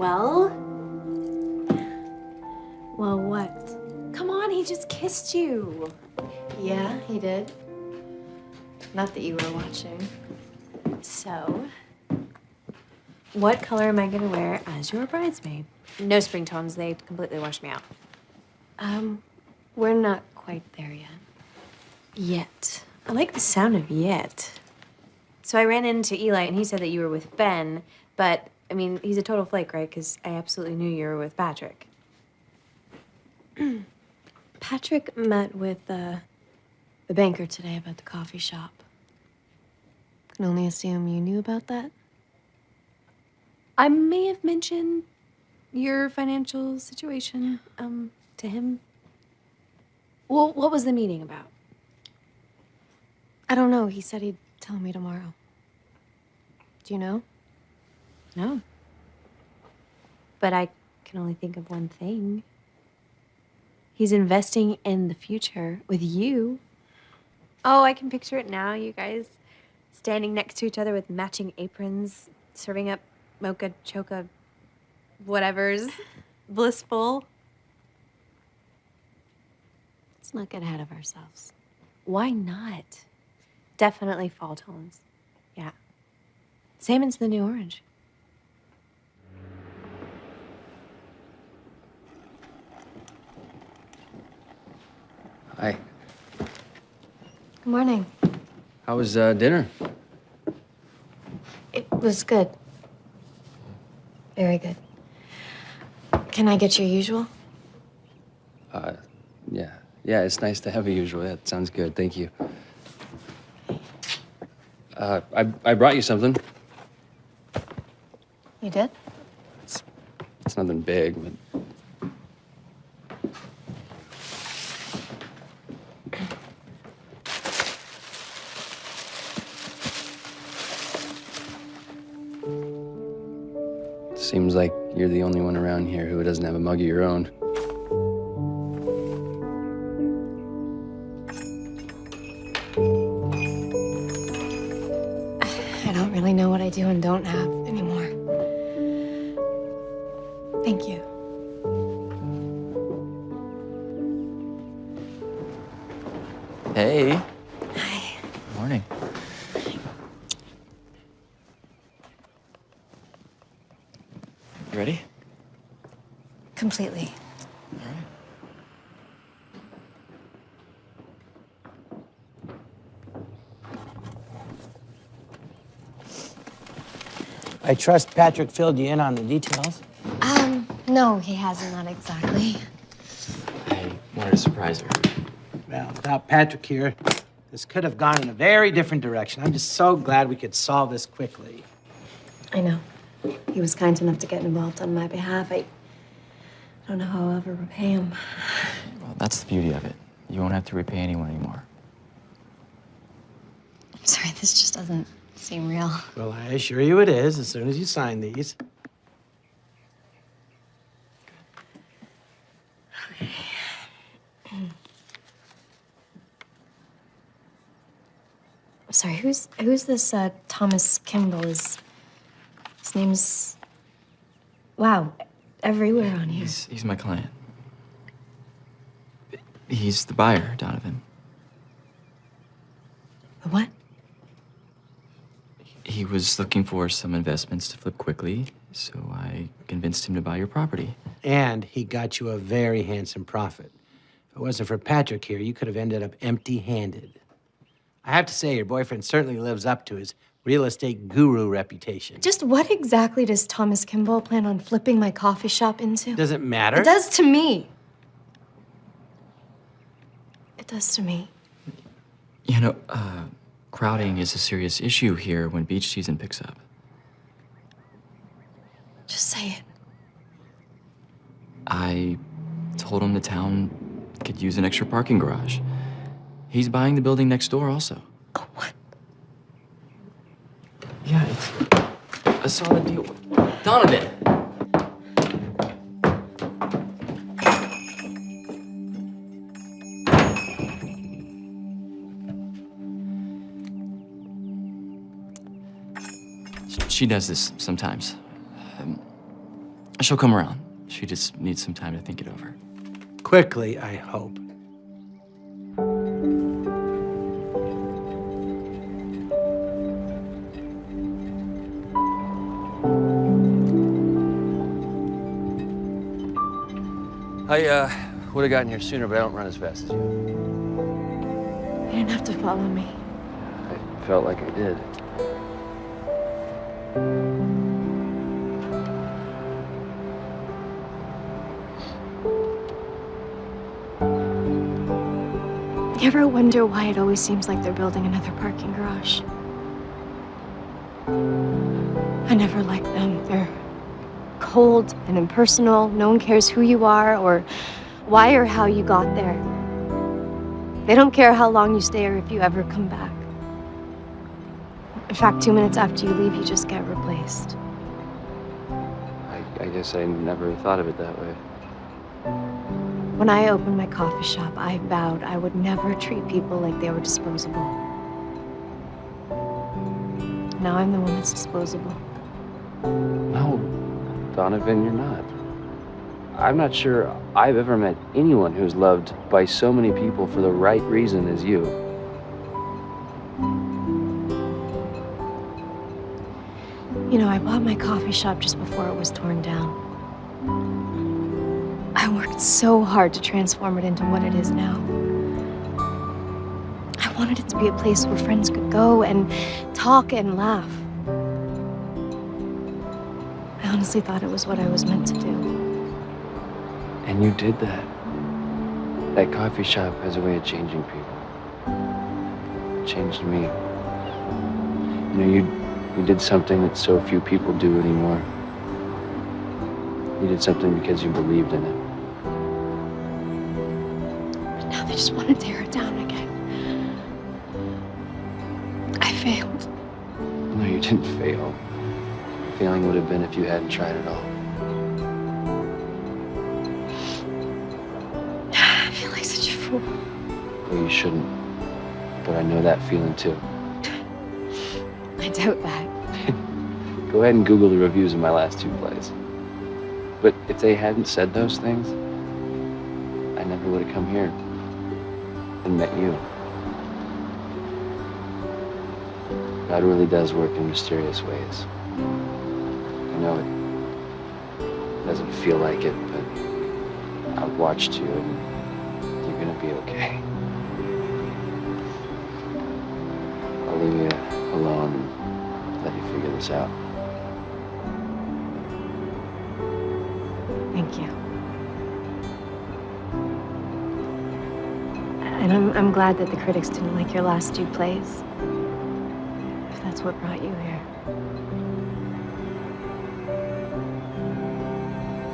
Well? Well, what? Come on, he just kissed you. Yeah, he did. Not that you were watching. So, what color am I gonna wear as your bridesmaid? No spring tones, they completely washed me out. We're not quite there yet. Yet. I like the sound of yet. So I ran into Eli and he said that you were with Ben, but I mean, he's a total flake, right? Because I absolutely knew you were with Patrick. Patrick met with the banker today about the coffee shop. Can only assume you knew about that. I may have mentioned your financial situation to him. Well, what was the meeting about? I don't know. He said he'd tell me tomorrow. Do you know? No. But I can only think of one thing. He's investing in the future with you. Oh, I can picture it now, you guys standing next to each other with matching aprons, serving up mocha, choca, whatever's blissful. Let's not get ahead of ourselves. Why not? Definitely fall tones. Yeah. Salmon's the new orange. Hi. Good morning. How was dinner? It was good. Very good. Can I get your usual? Yeah. Yeah, it's nice to have a usual. Yeah, it sounds good. Thank you. I brought you something. You did? It's nothing big, but seems like you're the only one around here who doesn't have a mug of your own. I don't really know what I do and don't have anymore. Thank you. Hey. Hi. Morning. You ready? Completely. All right. I trust Patrick filled you in on the details. No, he hasn't, not exactly. I wanted to surprise her. Well, without Patrick here, this could have gone in a very different direction. I'm just so glad we could solve this quickly. I know. He was kind enough to get involved on my behalf. I don't know how I'll ever repay him. Well, that's the beauty of it. You won't have to repay anyone anymore. I'm sorry, this just doesn't seem real. Well, I assure you it is as soon as you sign these. I'm sorry, who's this Thomas Kimball? His name's wow, everywhere on here. He's my client. He's the buyer, Donovan. The what? He was looking for some investments to flip quickly, so I convinced him to buy your property. And he got you a very handsome profit. If it wasn't for Patrick here, you could have ended up empty-handed. I have to say, your boyfriend certainly lives up to his real estate guru reputation. Just what exactly does Thomas Kimball plan on flipping my coffee shop into? Does it matter? It does to me. It does to me. You know, crowding is a serious issue here when beach season picks up. Just say it. I told him the town could use an extra parking garage. He's buying the building next door also. Oh, what? Yeah, it's a solid deal. Donovan! She does this sometimes. She'll come around. She just needs some time to think it over. Quickly, I hope. I would have gotten here sooner, but I don't run as fast as you. You didn't have to follow me. I felt like I did. You ever wonder why it always seems like they're building another parking garage? I never liked them. They're cold and impersonal. No one cares who you are or why or how you got there. They don't care how long you stay or if you ever come back. In fact, 2 minutes after you leave, you just get replaced. I guess I never thought of it that way. When I opened my coffee shop, I vowed I would never treat people like they were disposable. Now I'm the one that's disposable. No, Donovan, you're not. I'm not sure I've ever met anyone who's loved by so many people for the right reason as you. You know, I bought my coffee shop just before it was torn down. I worked so hard to transform it into what it is now. I wanted it to be a place where friends could go and talk and laugh. I honestly thought it was what I was meant to do. And you did that. That coffee shop has a way of changing people. It changed me. You know, you did something that so few people do anymore. You did something because you believed in it. But now they just want to tear it down again. I failed. No, you didn't fail. Failing would have been if you hadn't tried at all. I feel like such a fool. Well, you shouldn't. But I know that feeling too. I doubt that. Go ahead and Google the reviews of my last 2 plays. But if they hadn't said those things, I never would have come here and met you. God really does work in mysterious ways. I know it doesn't feel like it, but I've watched you and you're gonna be okay. I'll leave you alone and let you figure this out. Thank you. And I'm glad that the critics didn't like your last 2 plays. If that's what brought you here.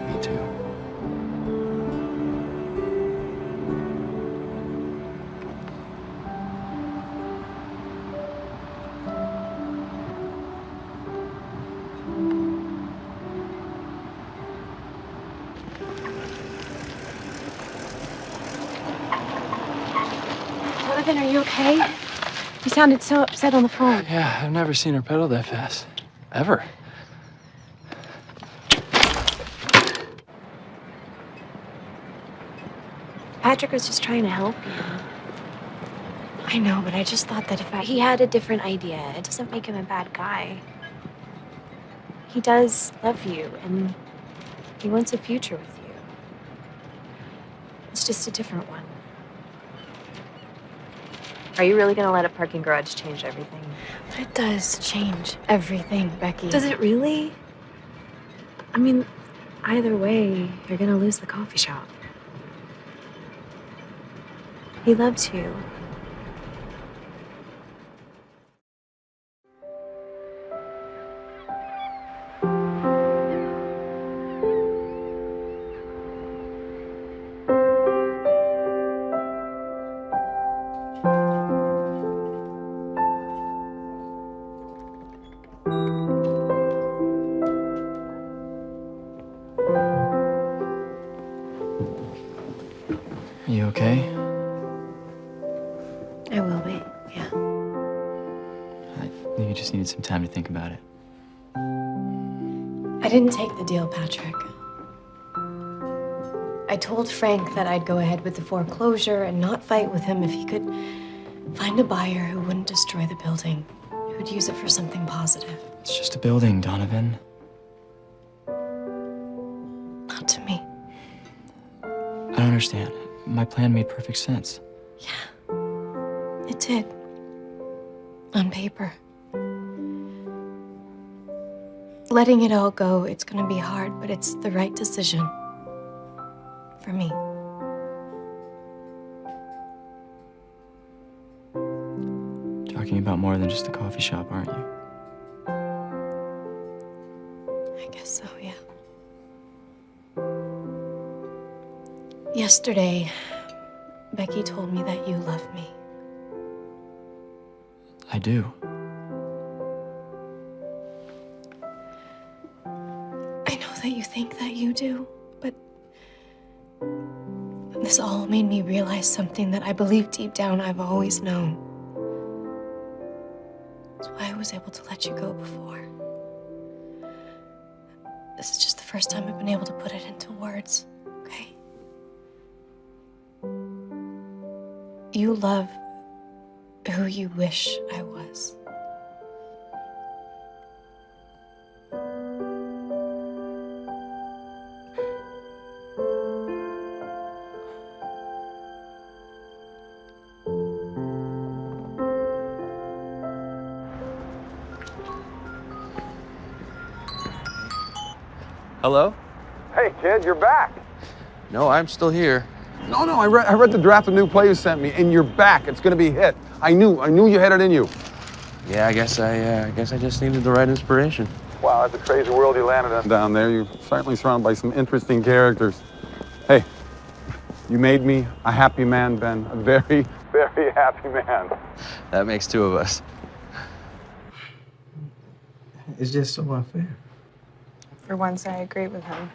Me too. Jonathan, are you okay? You sounded so upset on the phone. Yeah, I've never seen her pedal that fast. Ever. Patrick was just trying to help you. I know, but I just thought that if He had a different idea. It doesn't make him a bad guy. He does love you, and he wants a future with you. It's just a different one. Are you really gonna let a parking garage change everything? But it does change everything, Becky. Does it really? I mean, either way, you're gonna lose the coffee shop. He loves you. Are you okay? I will be, yeah. I think you just needed some time to think about it. I didn't take the deal, Patrick. I told Frank that I'd go ahead with the foreclosure and not fight with him if he could find a buyer who wouldn't destroy the building, who'd use it for something positive. It's just a building, Donovan. Not to me. I don't understand. My plan made perfect sense. Yeah, it did. On paper. Letting it all go, it's gonna be hard, but it's the right decision. For me. Talking about more than just a coffee shop, aren't you? I guess so, yeah. Yesterday, Becky told me that you love me. I do. I know that you think that you do, but this all made me realize something that I believe deep down I've always known. That's why I was able to let you go before. This is just the first time I've been able to put it into words, okay? You love who you wish I was. Hello? Hey, kid, you're back. No, I'm still here. No, I read the draft of the new play you sent me, and you're back. It's gonna be a hit. I knew you had it in you. Yeah, I guess I just needed the right inspiration. Wow, that's a crazy world you landed in down there. You're certainly surrounded by some interesting characters. Hey, you made me a happy man, Ben. A very, very happy man. That makes two of us. It's just so unfair. For once, I agree with him.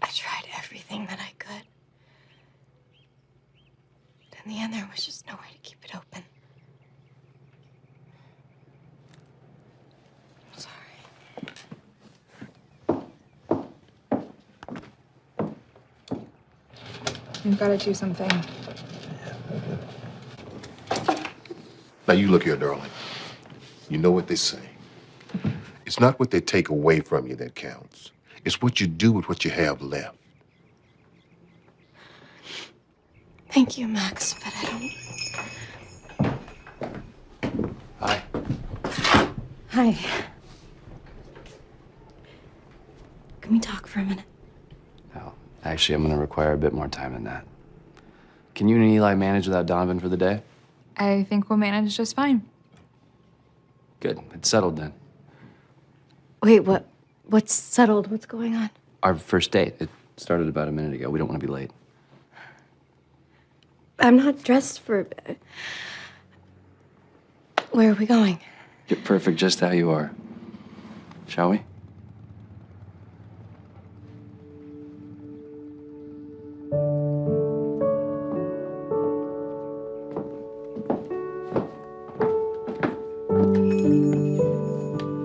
I tried everything that I could. But in the end, there was just no way to keep it open. I'm sorry. You've got to do something. Now you look here, darling. You know what they say. It's not what they take away from you that counts. It's what you do with what you have left. Thank you, Max, but I don't... Hi. Hi. Can we talk for a minute? No, actually, I'm gonna require a bit more time than that. Can you and Eli manage without Donovan for the day? I think we'll manage just fine. Good, it's settled then. Wait, what's settled? What's going on? Our first date, it started about a minute ago. We don't want to be late. I'm not dressed for... Where are we going? You're perfect just how you are. Shall we?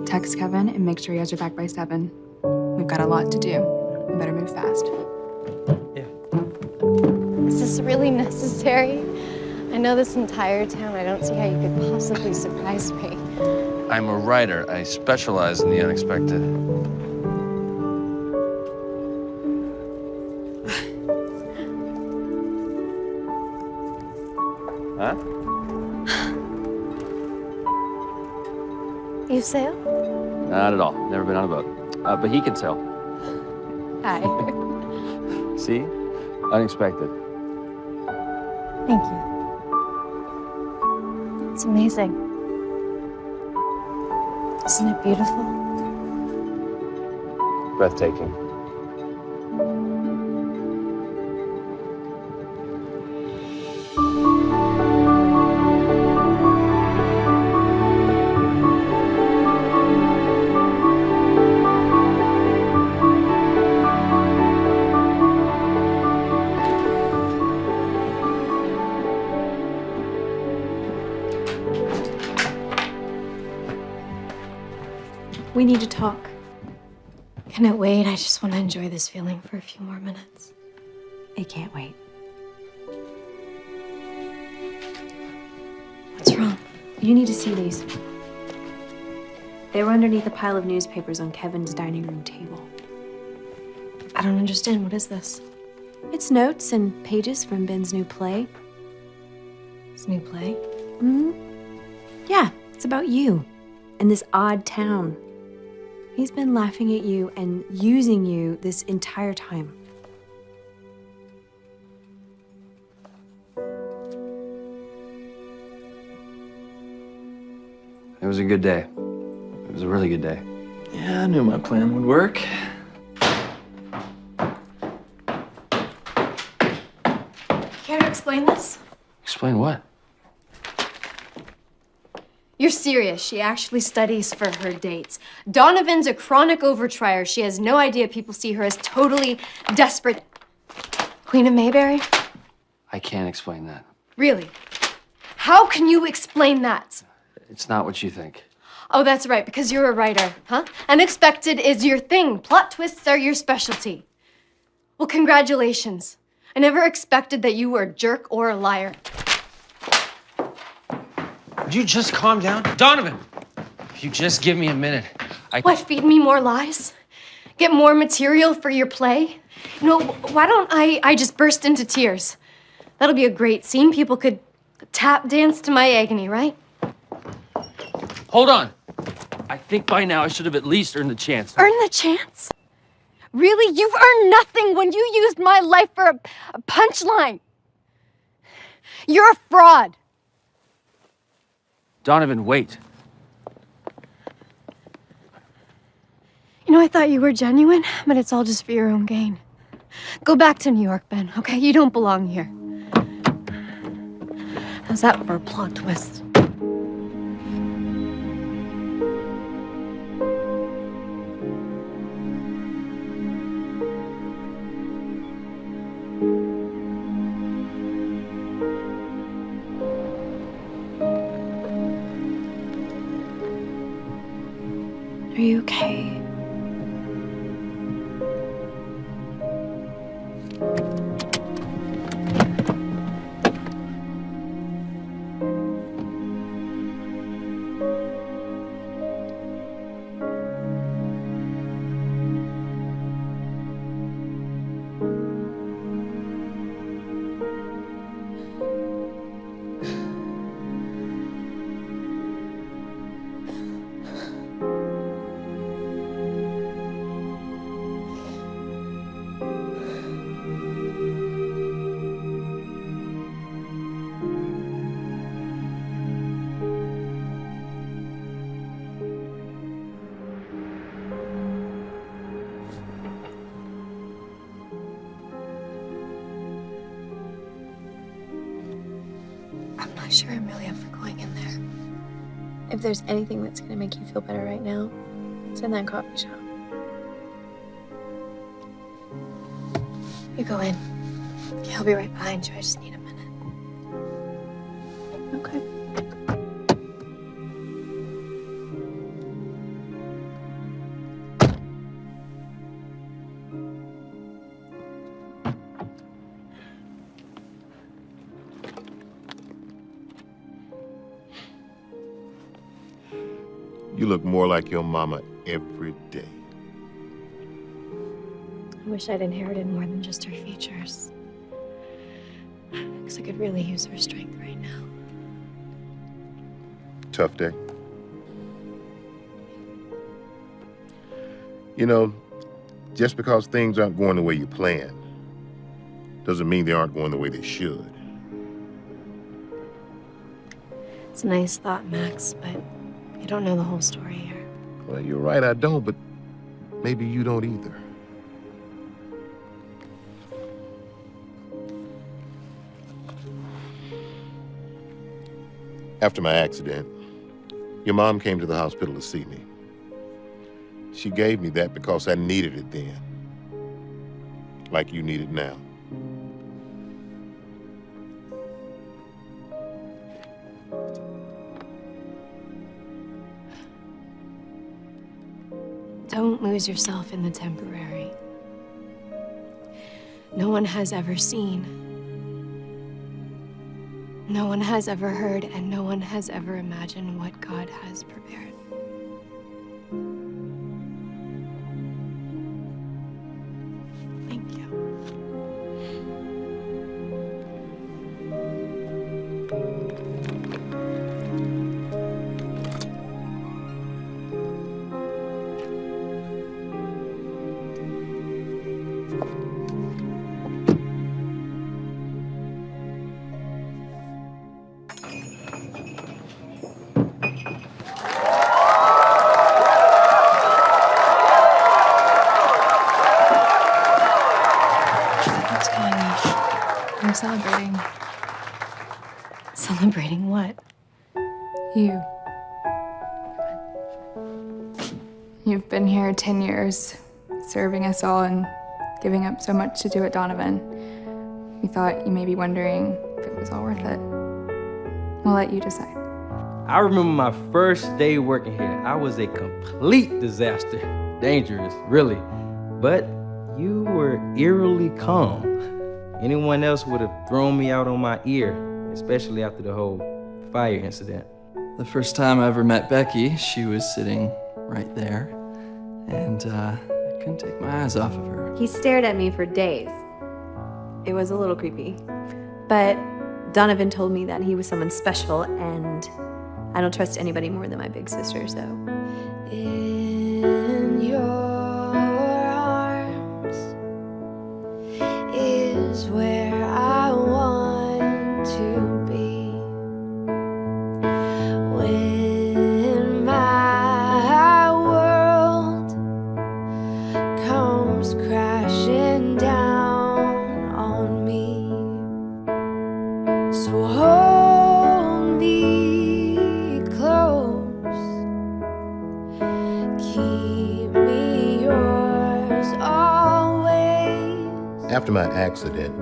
Text Kevin and make sure he has your back by 7. We've got a lot to do. We better move fast. Is this really necessary? I know this entire town. I don't see how you could possibly surprise me. I'm a writer. I specialize in the unexpected. Huh? You sail? Not at all. Never been on a boat. But he can sail. Hi. See? Unexpected. Thank you. It's amazing. Isn't it beautiful? Breathtaking. We need to talk. Can it wait? I just want to enjoy this feeling for a few more minutes. It can't wait. What's wrong? You need to see these. They were underneath a pile of newspapers on Kevin's dining room table. I don't understand. What is this? It's notes and pages from Ben's new play. His new play? Hmm? Yeah, it's about you and this odd town. He's been laughing at you and using you this entire time. It was a good day. It was a really good day. Yeah, I knew my plan would work. Care to explain this? Explain what? You're serious. She actually studies for her dates. Donovan's a chronic overtrier. She has no idea people see her as totally desperate. Queen of Mayberry? I can't explain that. Really? How can you explain that? It's not what you think. Oh, that's right, because you're a writer, huh? Unexpected is your thing. Plot twists are your specialty. Well, congratulations. I never expected that you were a jerk or a liar. Would you just calm down? Donovan! If you just give me a minute, What, feed me more lies? Get more material for your play? You know, why don't I just burst into tears? That'll be a great scene. People could tap dance to my agony, right? Hold on. I think by now I should have at least earned the chance. Earn the chance? Really? You've earned nothing when you used my life for a punchline. You're a fraud. Donovan, wait. You know, I thought you were genuine, but it's all just for your own gain. Go back to New York, Ben, okay? You don't belong here. How's that for a plot twist? Are you okay? I'm not sure I'm really up for going in there. If there's anything that's gonna make you feel better right now, it's in that coffee shop. You go in. Okay, I'll be right behind you. I just need a minute. Okay. You look more like your mama every day. I wish I'd inherited more than just her features. Because I could really use her strength right now. Tough day. You know, just because things aren't going the way you planned doesn't mean they aren't going the way they should. It's a nice thought, Max, but you don't know the whole story here. Well, you're right, I don't, but maybe you don't either. After my accident, your mom came to the hospital to see me. She gave me that because I needed it then, like you need it now. Don't lose yourself in the temporary. no one has ever seen. No one has ever heard, and no one has ever imagined what God has prepared. Thank you. What's going on? We're celebrating. Celebrating what? You. You've been here 10 years, serving us all and giving up so much to do at Donovan. We thought you may be wondering if it was all worth it. We'll let you decide. I remember my first day working here. I was a complete disaster. Dangerous, really. But you were eerily calm. Anyone else would have thrown me out on my ear, especially after the whole fire incident. The first time I ever met Becky, she was sitting right there, and I couldn't take my eyes off of her. He stared at me for days. It was a little creepy. But Donovan told me that he was someone special, and I don't trust anybody more than my big sister, so. In your arms is where I want to be. When my world comes crashing down on me, so hold me close, keep me yours always. After my accident,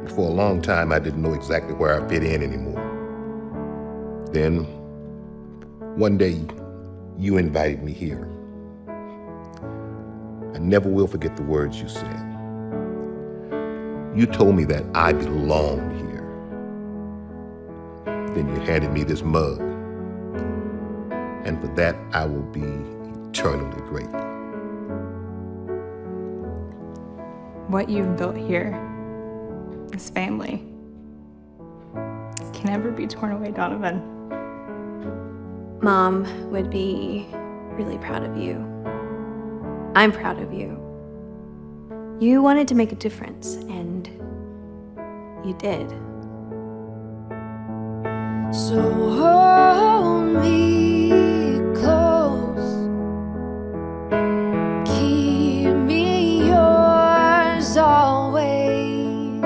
for a long time, I didn't know exactly where I fit in anymore. Then, one day, you invited me here. I never will forget the words you said. You told me that I belonged here. Then you handed me this mug. And for that, I will be eternally grateful. What you've built here, this family, can never be torn away, Donovan. Mom would be really proud of you. I'm proud of you. You wanted to make a difference, and you did. So hold me close, keep me yours always,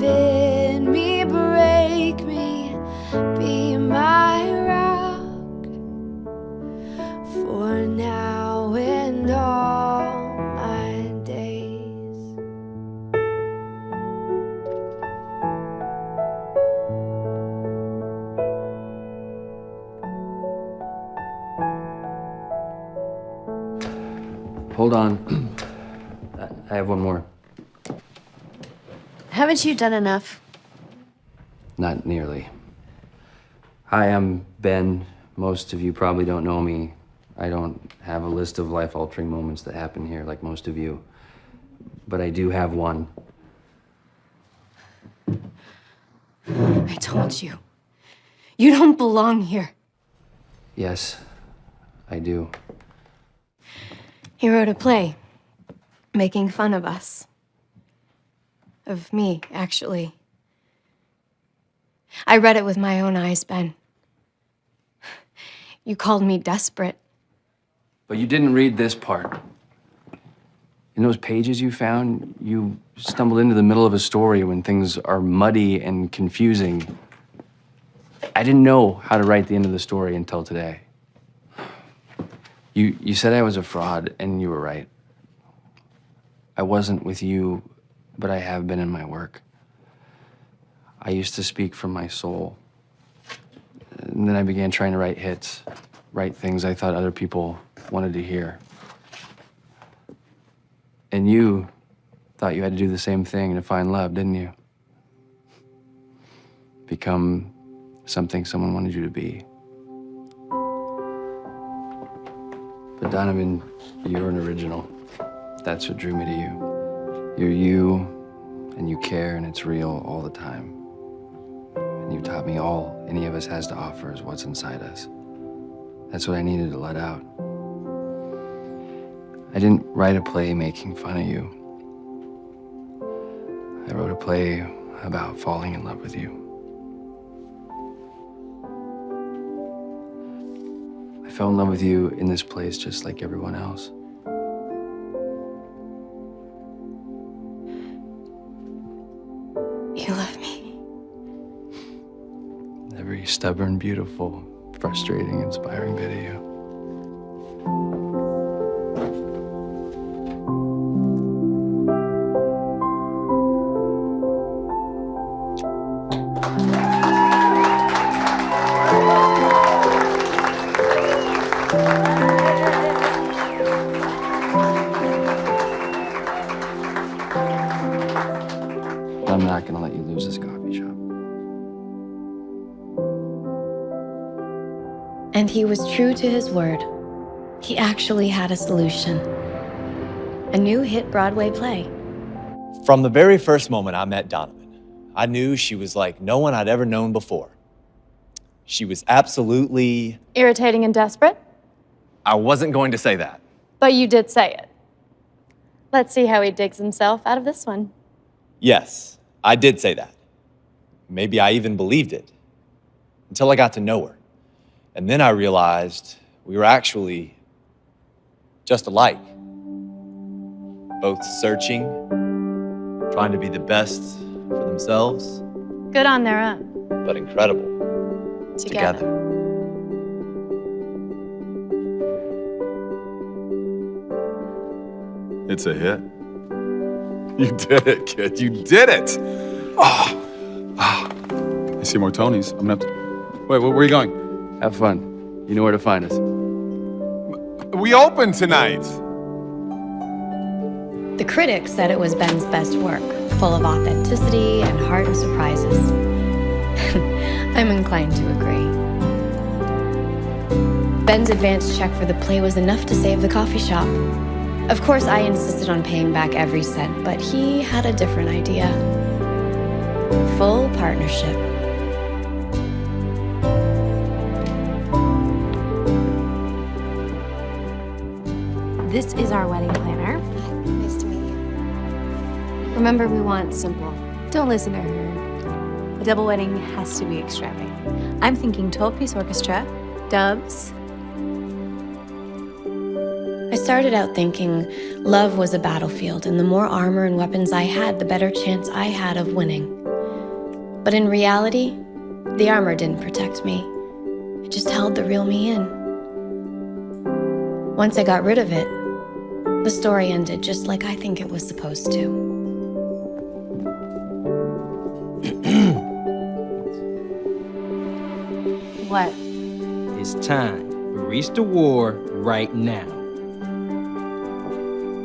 bid me, break me, be my rock for now and all my days. Hold on. I have one more. Haven't you done enough? Not nearly. Hi, I'm Ben. Most of you probably don't know me. I don't have a list of life-altering moments that happen here like most of you. But I do have one. I told you. You don't belong here. Yes, I do. He wrote a play, making fun of us. Of me, actually. I read it with my own eyes, Ben. You called me desperate. But you didn't read this part. In those pages you found, you stumbled into the middle of a story when things are muddy and confusing. I didn't know how to write the end of the story until today. You said I was a fraud, and you were right. I wasn't with you, but I have been in my work. I used to speak from my soul. And then I began trying to write hits, write things I thought other people wanted to hear. And you Thought you had to do the same thing to find love, didn't you? Become something someone wanted you to be. But Donovan, you're an original. That's what drew me to you. You're you, and you care, and it's real all the time. And you taught me all any of us has to offer is what's inside us. That's what I needed to let out. I didn't write a play making fun of you. I wrote a play about falling in love with you. I fell in love with you in this place just like everyone else. You love me. Every stubborn, beautiful, frustrating, inspiring bit of you. I'm not gonna let you lose this coffee shop. And he was true to his word. He actually had a solution. A new hit Broadway play. From the very first moment I met Donovan, I knew she was like no one I'd ever known before. She was absolutely... Irritating and desperate? I wasn't going to say that. But you did say it. Let's see how he digs himself out of this one. Yes, I did say that. Maybe I even believed it. Until I got to know her. And then I realized we were actually just alike. Both searching, trying to be the best for themselves. Good on their own. But incredible. Together. It's a hit. You did it, kid. You did it. I see more Tonys. I'm gonna have to... Wait, where are you going? Have fun. You know where to find us. We open tonight. The critics said it was Ben's best work, full of authenticity and heart and surprises. I'm inclined to agree. Ben's advance check for the play was enough to save the coffee shop. Of course, I insisted on paying back every cent, but he had a different idea. Full partnership. This is our wedding planner. Nice to meet you. Remember, we want simple. Don't listen to her. A double wedding has to be extravagant. I'm thinking 12-piece orchestra, doves. I started out thinking love was a battlefield, and the more armor and weapons I had, the better chance I had of winning. But in reality, the armor didn't protect me. It just held the real me in. Once I got rid of it, the story ended just like I think it was supposed to. What? It's time. Reach the war right now.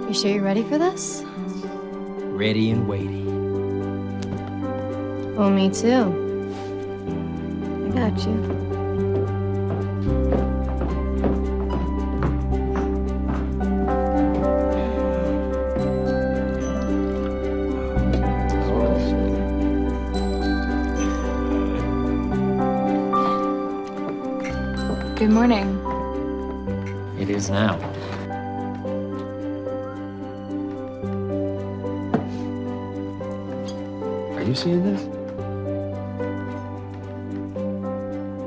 You sure you're ready for this? Ready and waiting. Oh, me too. I got you. Good morning. It is now. Are you seeing this?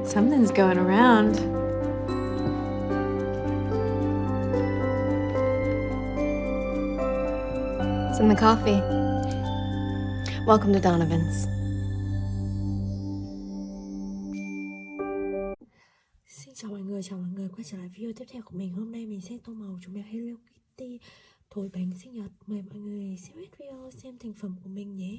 Something's going around. It's in the coffee. Welcome to Donovan's. Chào mọi người quay trở lại video tiếp theo của mình. Hôm nay mình sẽ tô màu cho mèo Hello Kitty thổi bánh sinh nhật. Mời mọi người xem hết video xem thành phẩm của mình nhé.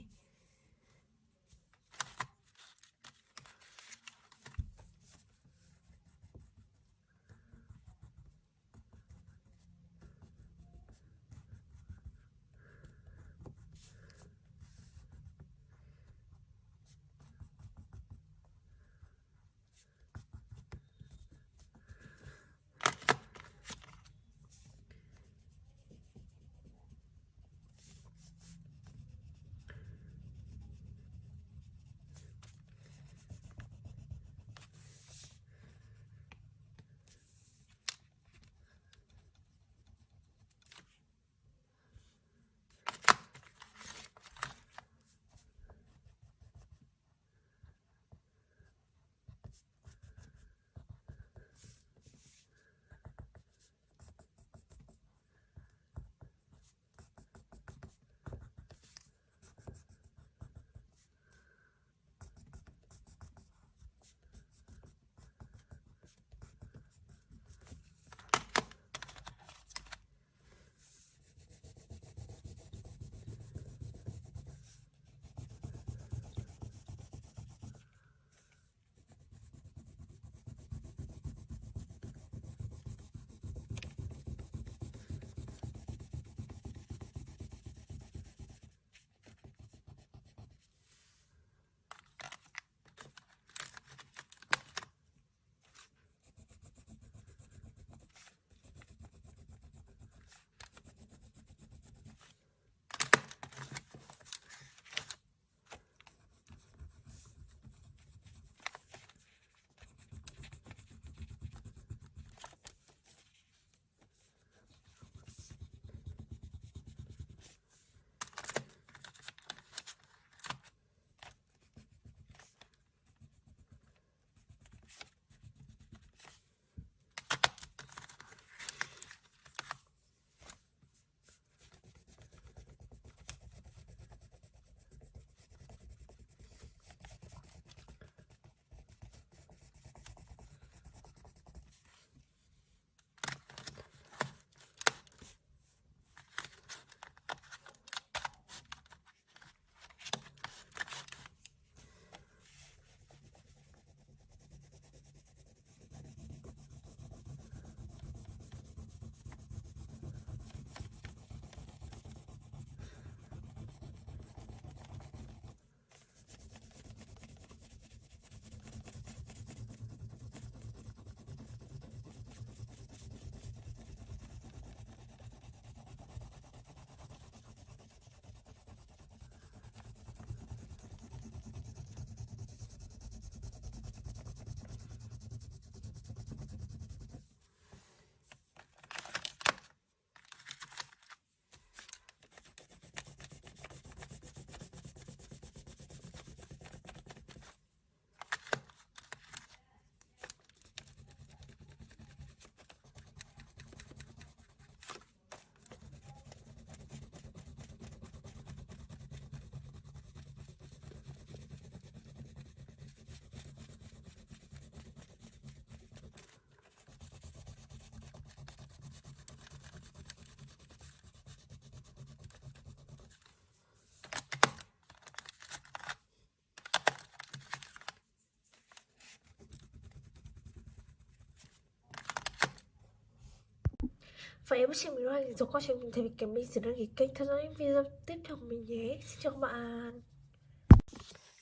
Và em xem video này rồi có xem thì mình sẽ đăng ký kênh theo dõi những video tiếp theo của mình nhé. Xin chào các bạn.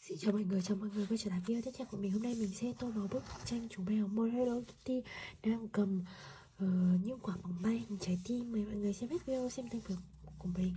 Xin chào mọi người quay trở lại video tiếp theo của mình. Hôm nay mình sẽ tô màu bức tranh chú mèo một Hello Kitty đang cầm những quả bóng bay, trái tim. Mời mọi người xem hết video xem thành phẩm của mình.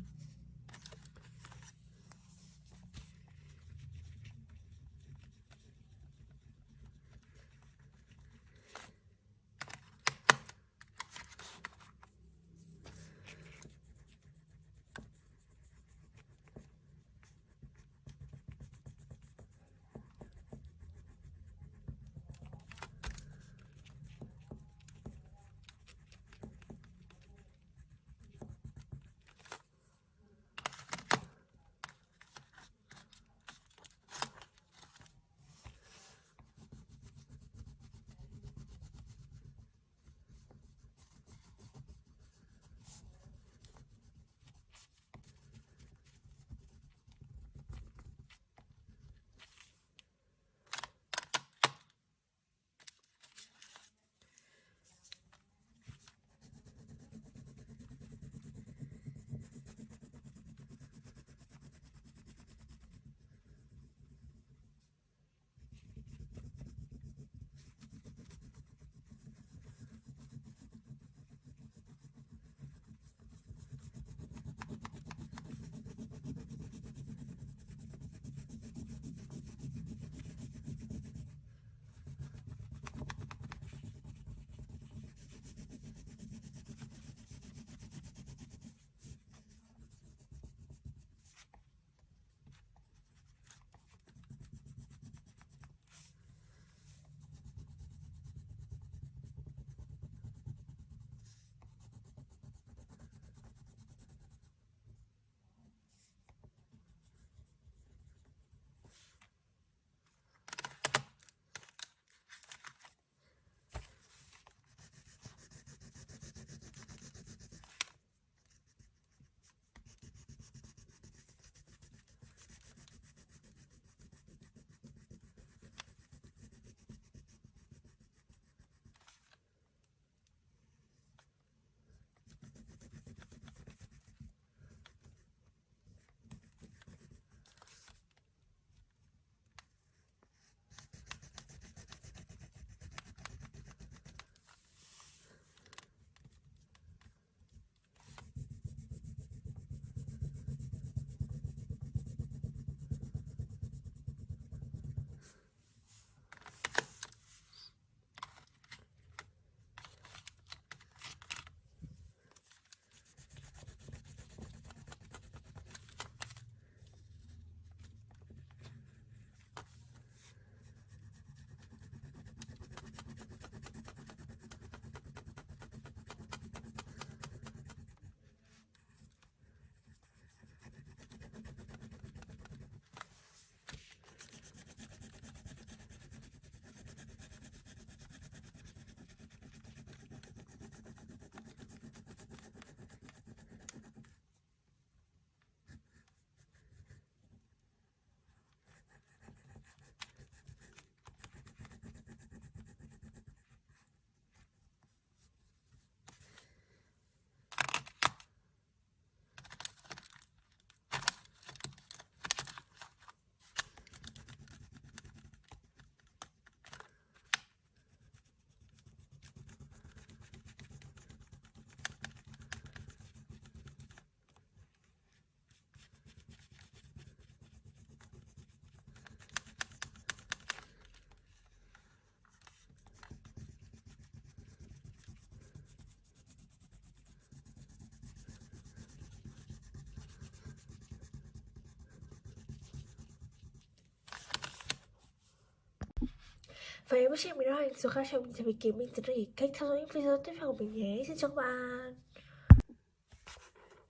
Và em xem video này rồi các xem thì mình sẽ đăng ký kênh theo dõi những video tiếp theo của mình nhé. Xin chào các bạn.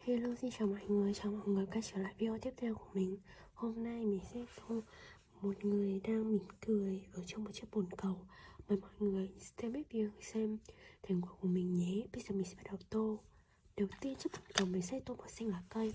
Hello, xin chào mọi người quay trở lại video tiếp theo của mình. Hôm nay mình sẽ tô một người đang mỉm cười ở trong một chiếc bồn cầu. Mời mọi người xem hết video xem thành quả của mình nhé. Bây giờ mình sẽ bắt đầu tô. Đầu tiên chiếc bồn cầu mình sẽ tô màu xanh lá cây.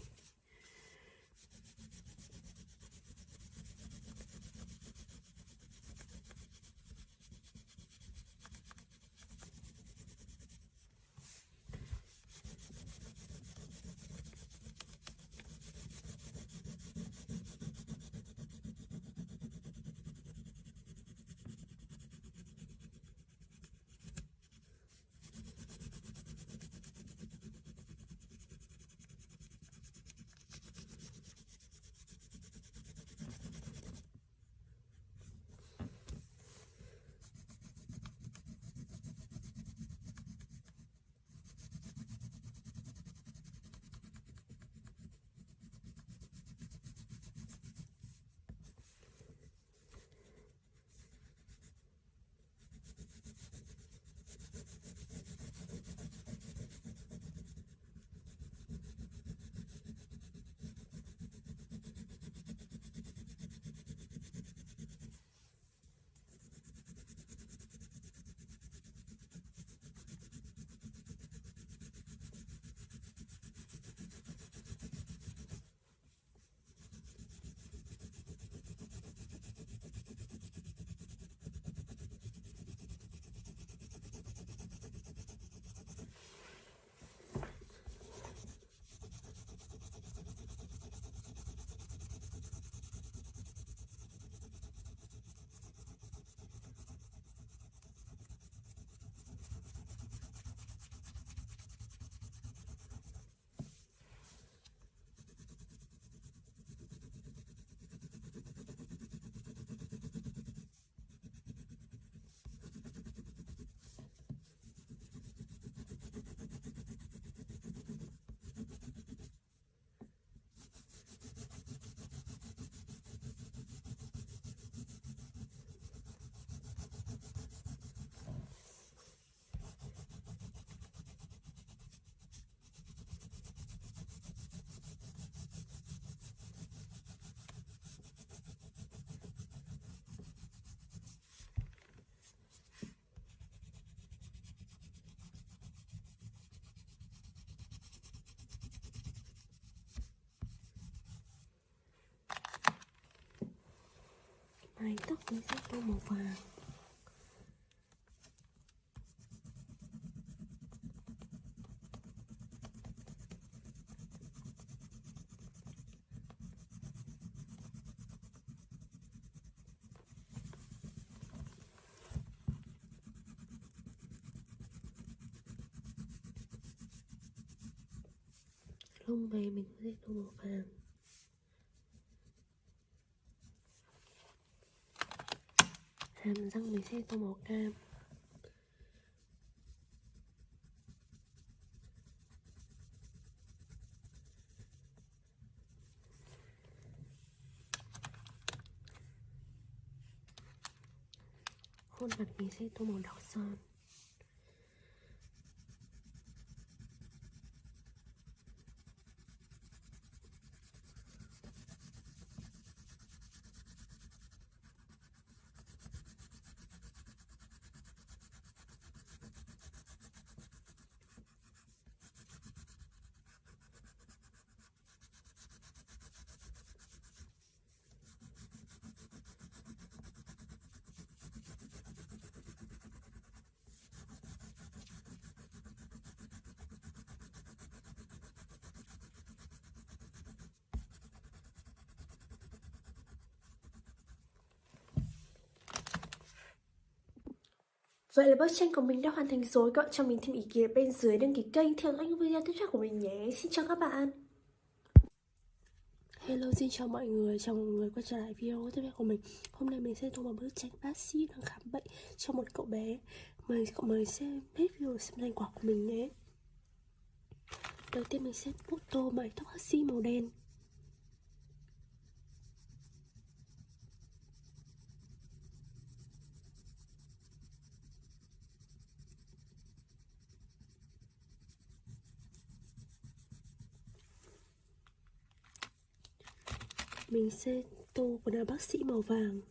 Mái tóc mình sẽ tô màu vàng. Lông mày mình sẽ tô màu vàng. Hàm răng mình sẽ tô màu cam. Khuôn mặt mình sẽ tô màu đỏ son. Vậy là bức tranh của mình đã hoàn thành rồi. Các bạn cho mình thêm ý kiến bên dưới, đăng ký kênh, theo dõi những video tiếp theo của mình nhé. Xin chào các bạn. Hello, xin chào mọi người quay trở lại video tiếp theo của mình. Hôm nay mình sẽ tô một bức tranh bác sĩ đang khám bệnh cho một cậu bé. Mời cậu mới xem hết video xem thành quả của mình nhé. Đầu tiên mình sẽ tô mái tóc bác sĩ màu đen. Mình sẽ tô quần áo bác sĩ màu vàng.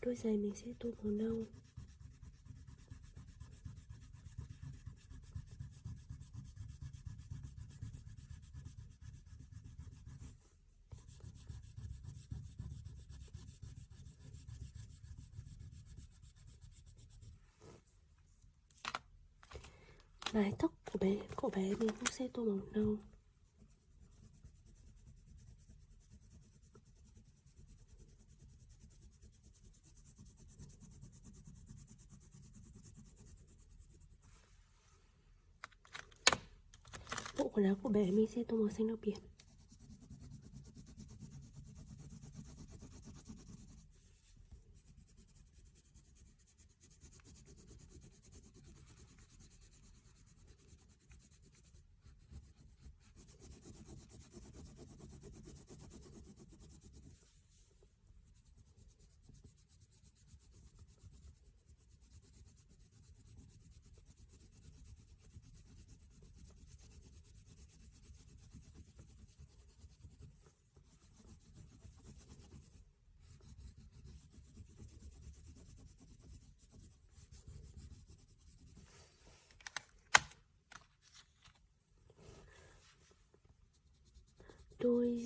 Đôi giày mình sẽ tô màu nâu. Mái tóc của cậu bé mình cũng sẽ tô màu nâu. Bộ quần áo của bé mình sẽ tô màu xanh nước biển.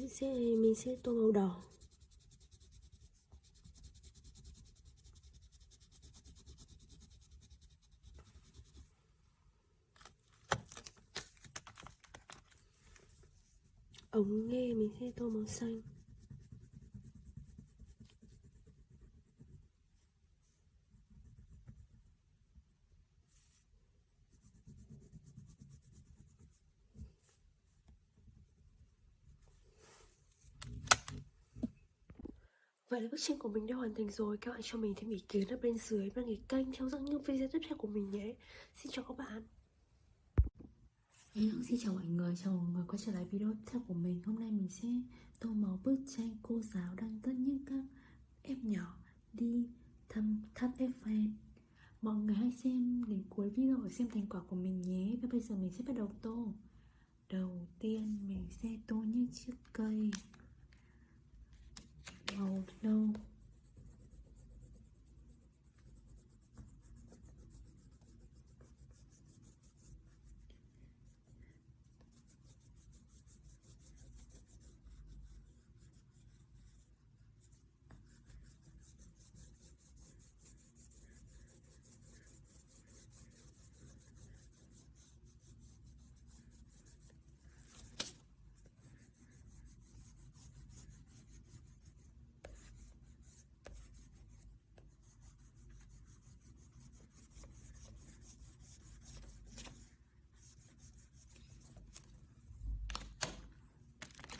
mình sẽ tô màu đỏ. Ống nghe mình sẽ tô màu xanh. Vậy là bức tranh của mình đã hoàn thành rồi. Các bạn cho mình thêm ý kiến ở bên dưới và nghỉ kênh theo dõi những video tiếp theo của mình nhé. Xin chào các bạn. Xin chào mọi người, chào mọi người quay trở lại video tiếp theo của mình. Hôm nay mình sẽ tô màu bức tranh cô giáo đang dẫn những các em nhỏ đi thăm tháp Eiffel. Mọi người hãy xem đến cuối video để xem thành quả của mình nhé. Và bây giờ mình sẽ bắt đầu tô. Đầu tiên mình sẽ tô những chiếc cây màu nâu.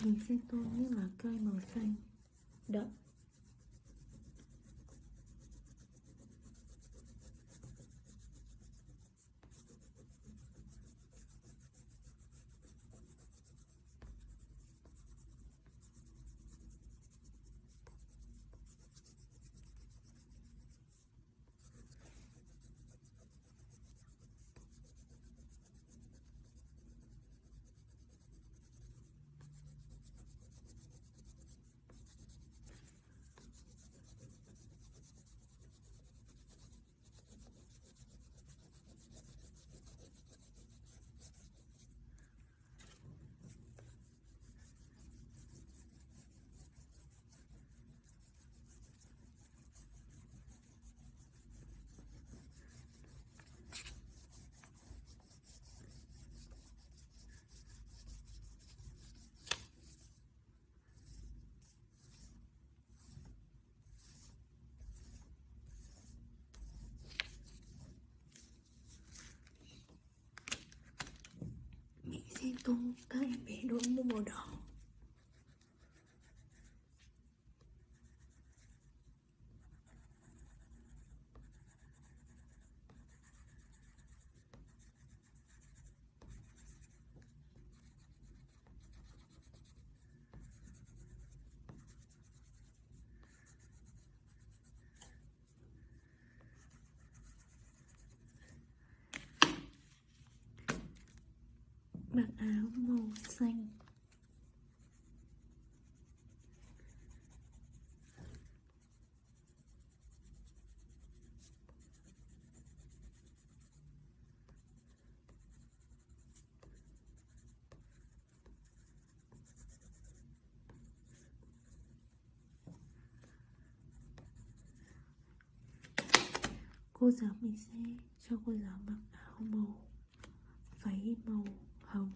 Mình sẽ tô những lá cây màu xanh đậm. Mình sẽ tô các em bé đội mũ màu đỏ. Mặc áo màu xanh. Cô giáo mình sẽ cho cô giáo mặc áo màu váy màu hồng.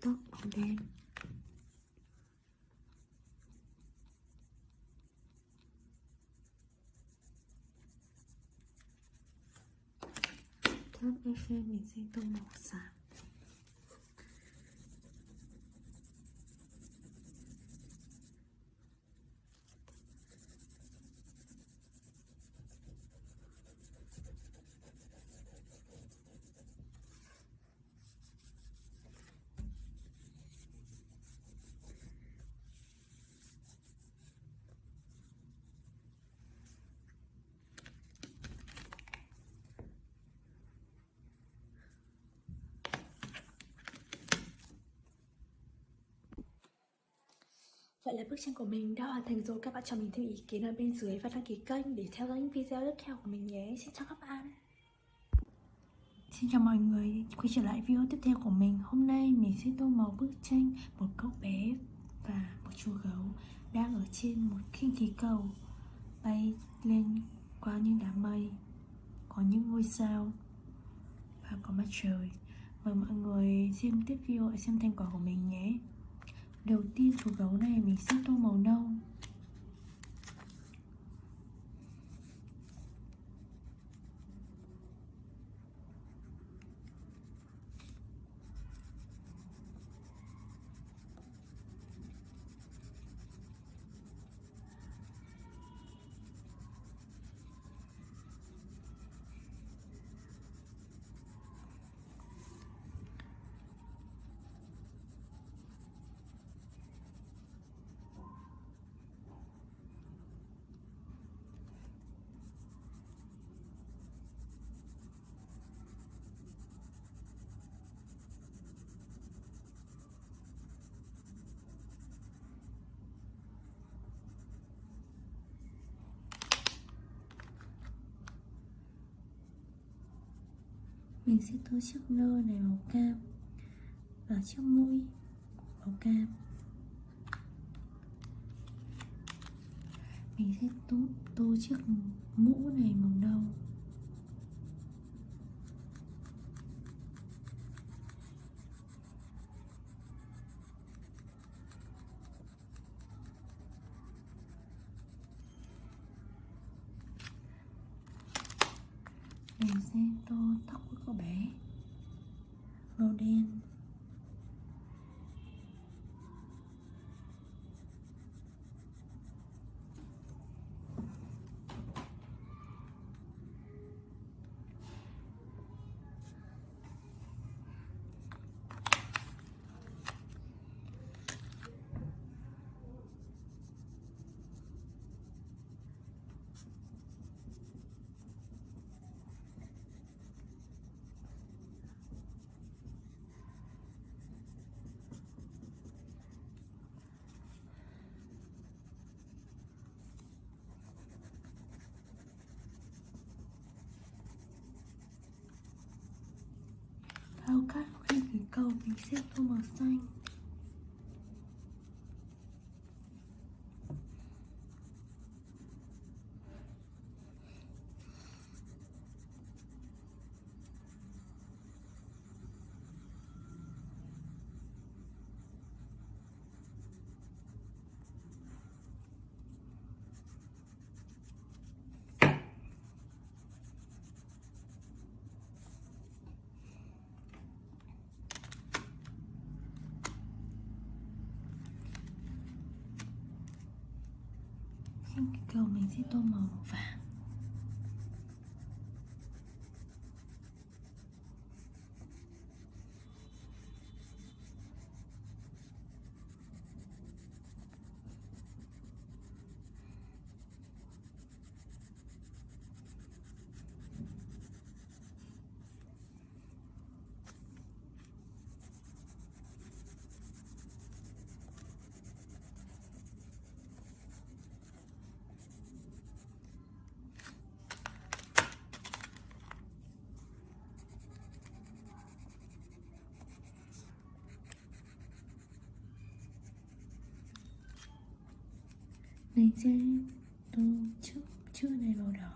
Tóc màu đen. Tháp Eiffel mình sẽ tô màu xám. Vậy là bức tranh của mình đã hoàn thành rồi. Các bạn cho mình thêm ý kiến ở bên dưới và đăng ký kênh để theo dõi những video tiếp theo của mình nhé. Xin chào các bạn. Xin chào mọi người, quay trở lại video tiếp theo của mình. Hôm nay mình sẽ tô màu bức tranh một cậu bé và một chú gấu đang ở trên một khinh khí cầu bay lên qua những đám mây, có những ngôi sao và có mặt trời. Mời mọi người xem tiếp video để xem thành quả của mình nhé. Đầu tiên chú gấu này mình sẽ tô màu nâu. Mình sẽ tô chiếc nơ này màu cam và chiếc mũi màu cam. Mình sẽ tô chiếc mũ này màu nâu. Mình sẽ tô tóc của cậu bé màu đen. Vào các khinh khí cầu mình sẽ tô màu xanh. Khinh khí cầu mình sẽ tô màu vàng. Mình sẽ tô chữ này màu đỏ.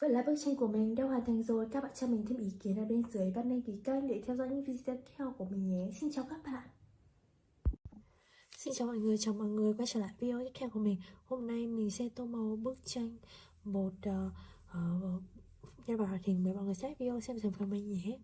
Vậy là bức tranh của mình đã hoàn thành rồi. Các bạn cho mình thêm ý kiến ở bên dưới và đăng ký kênh để theo dõi những video tiếp theo của mình nhé. Xin chào các bạn. Xin chào mọi người, chào mọi người quay trở lại video tiếp theo của mình. Hôm nay mình sẽ tô màu bức tranh một nhân vật hoạt hình. Mời mọi người xem video xem sản phẩm mình nhé.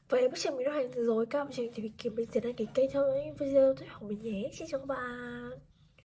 Vậy bức tranh mình đã hoàn thành rồi. Các bạn thì tìm kiếm mình sẽ đăng ký kênh theo dõi video tiếp của mình nhé. Xin chào các bạn.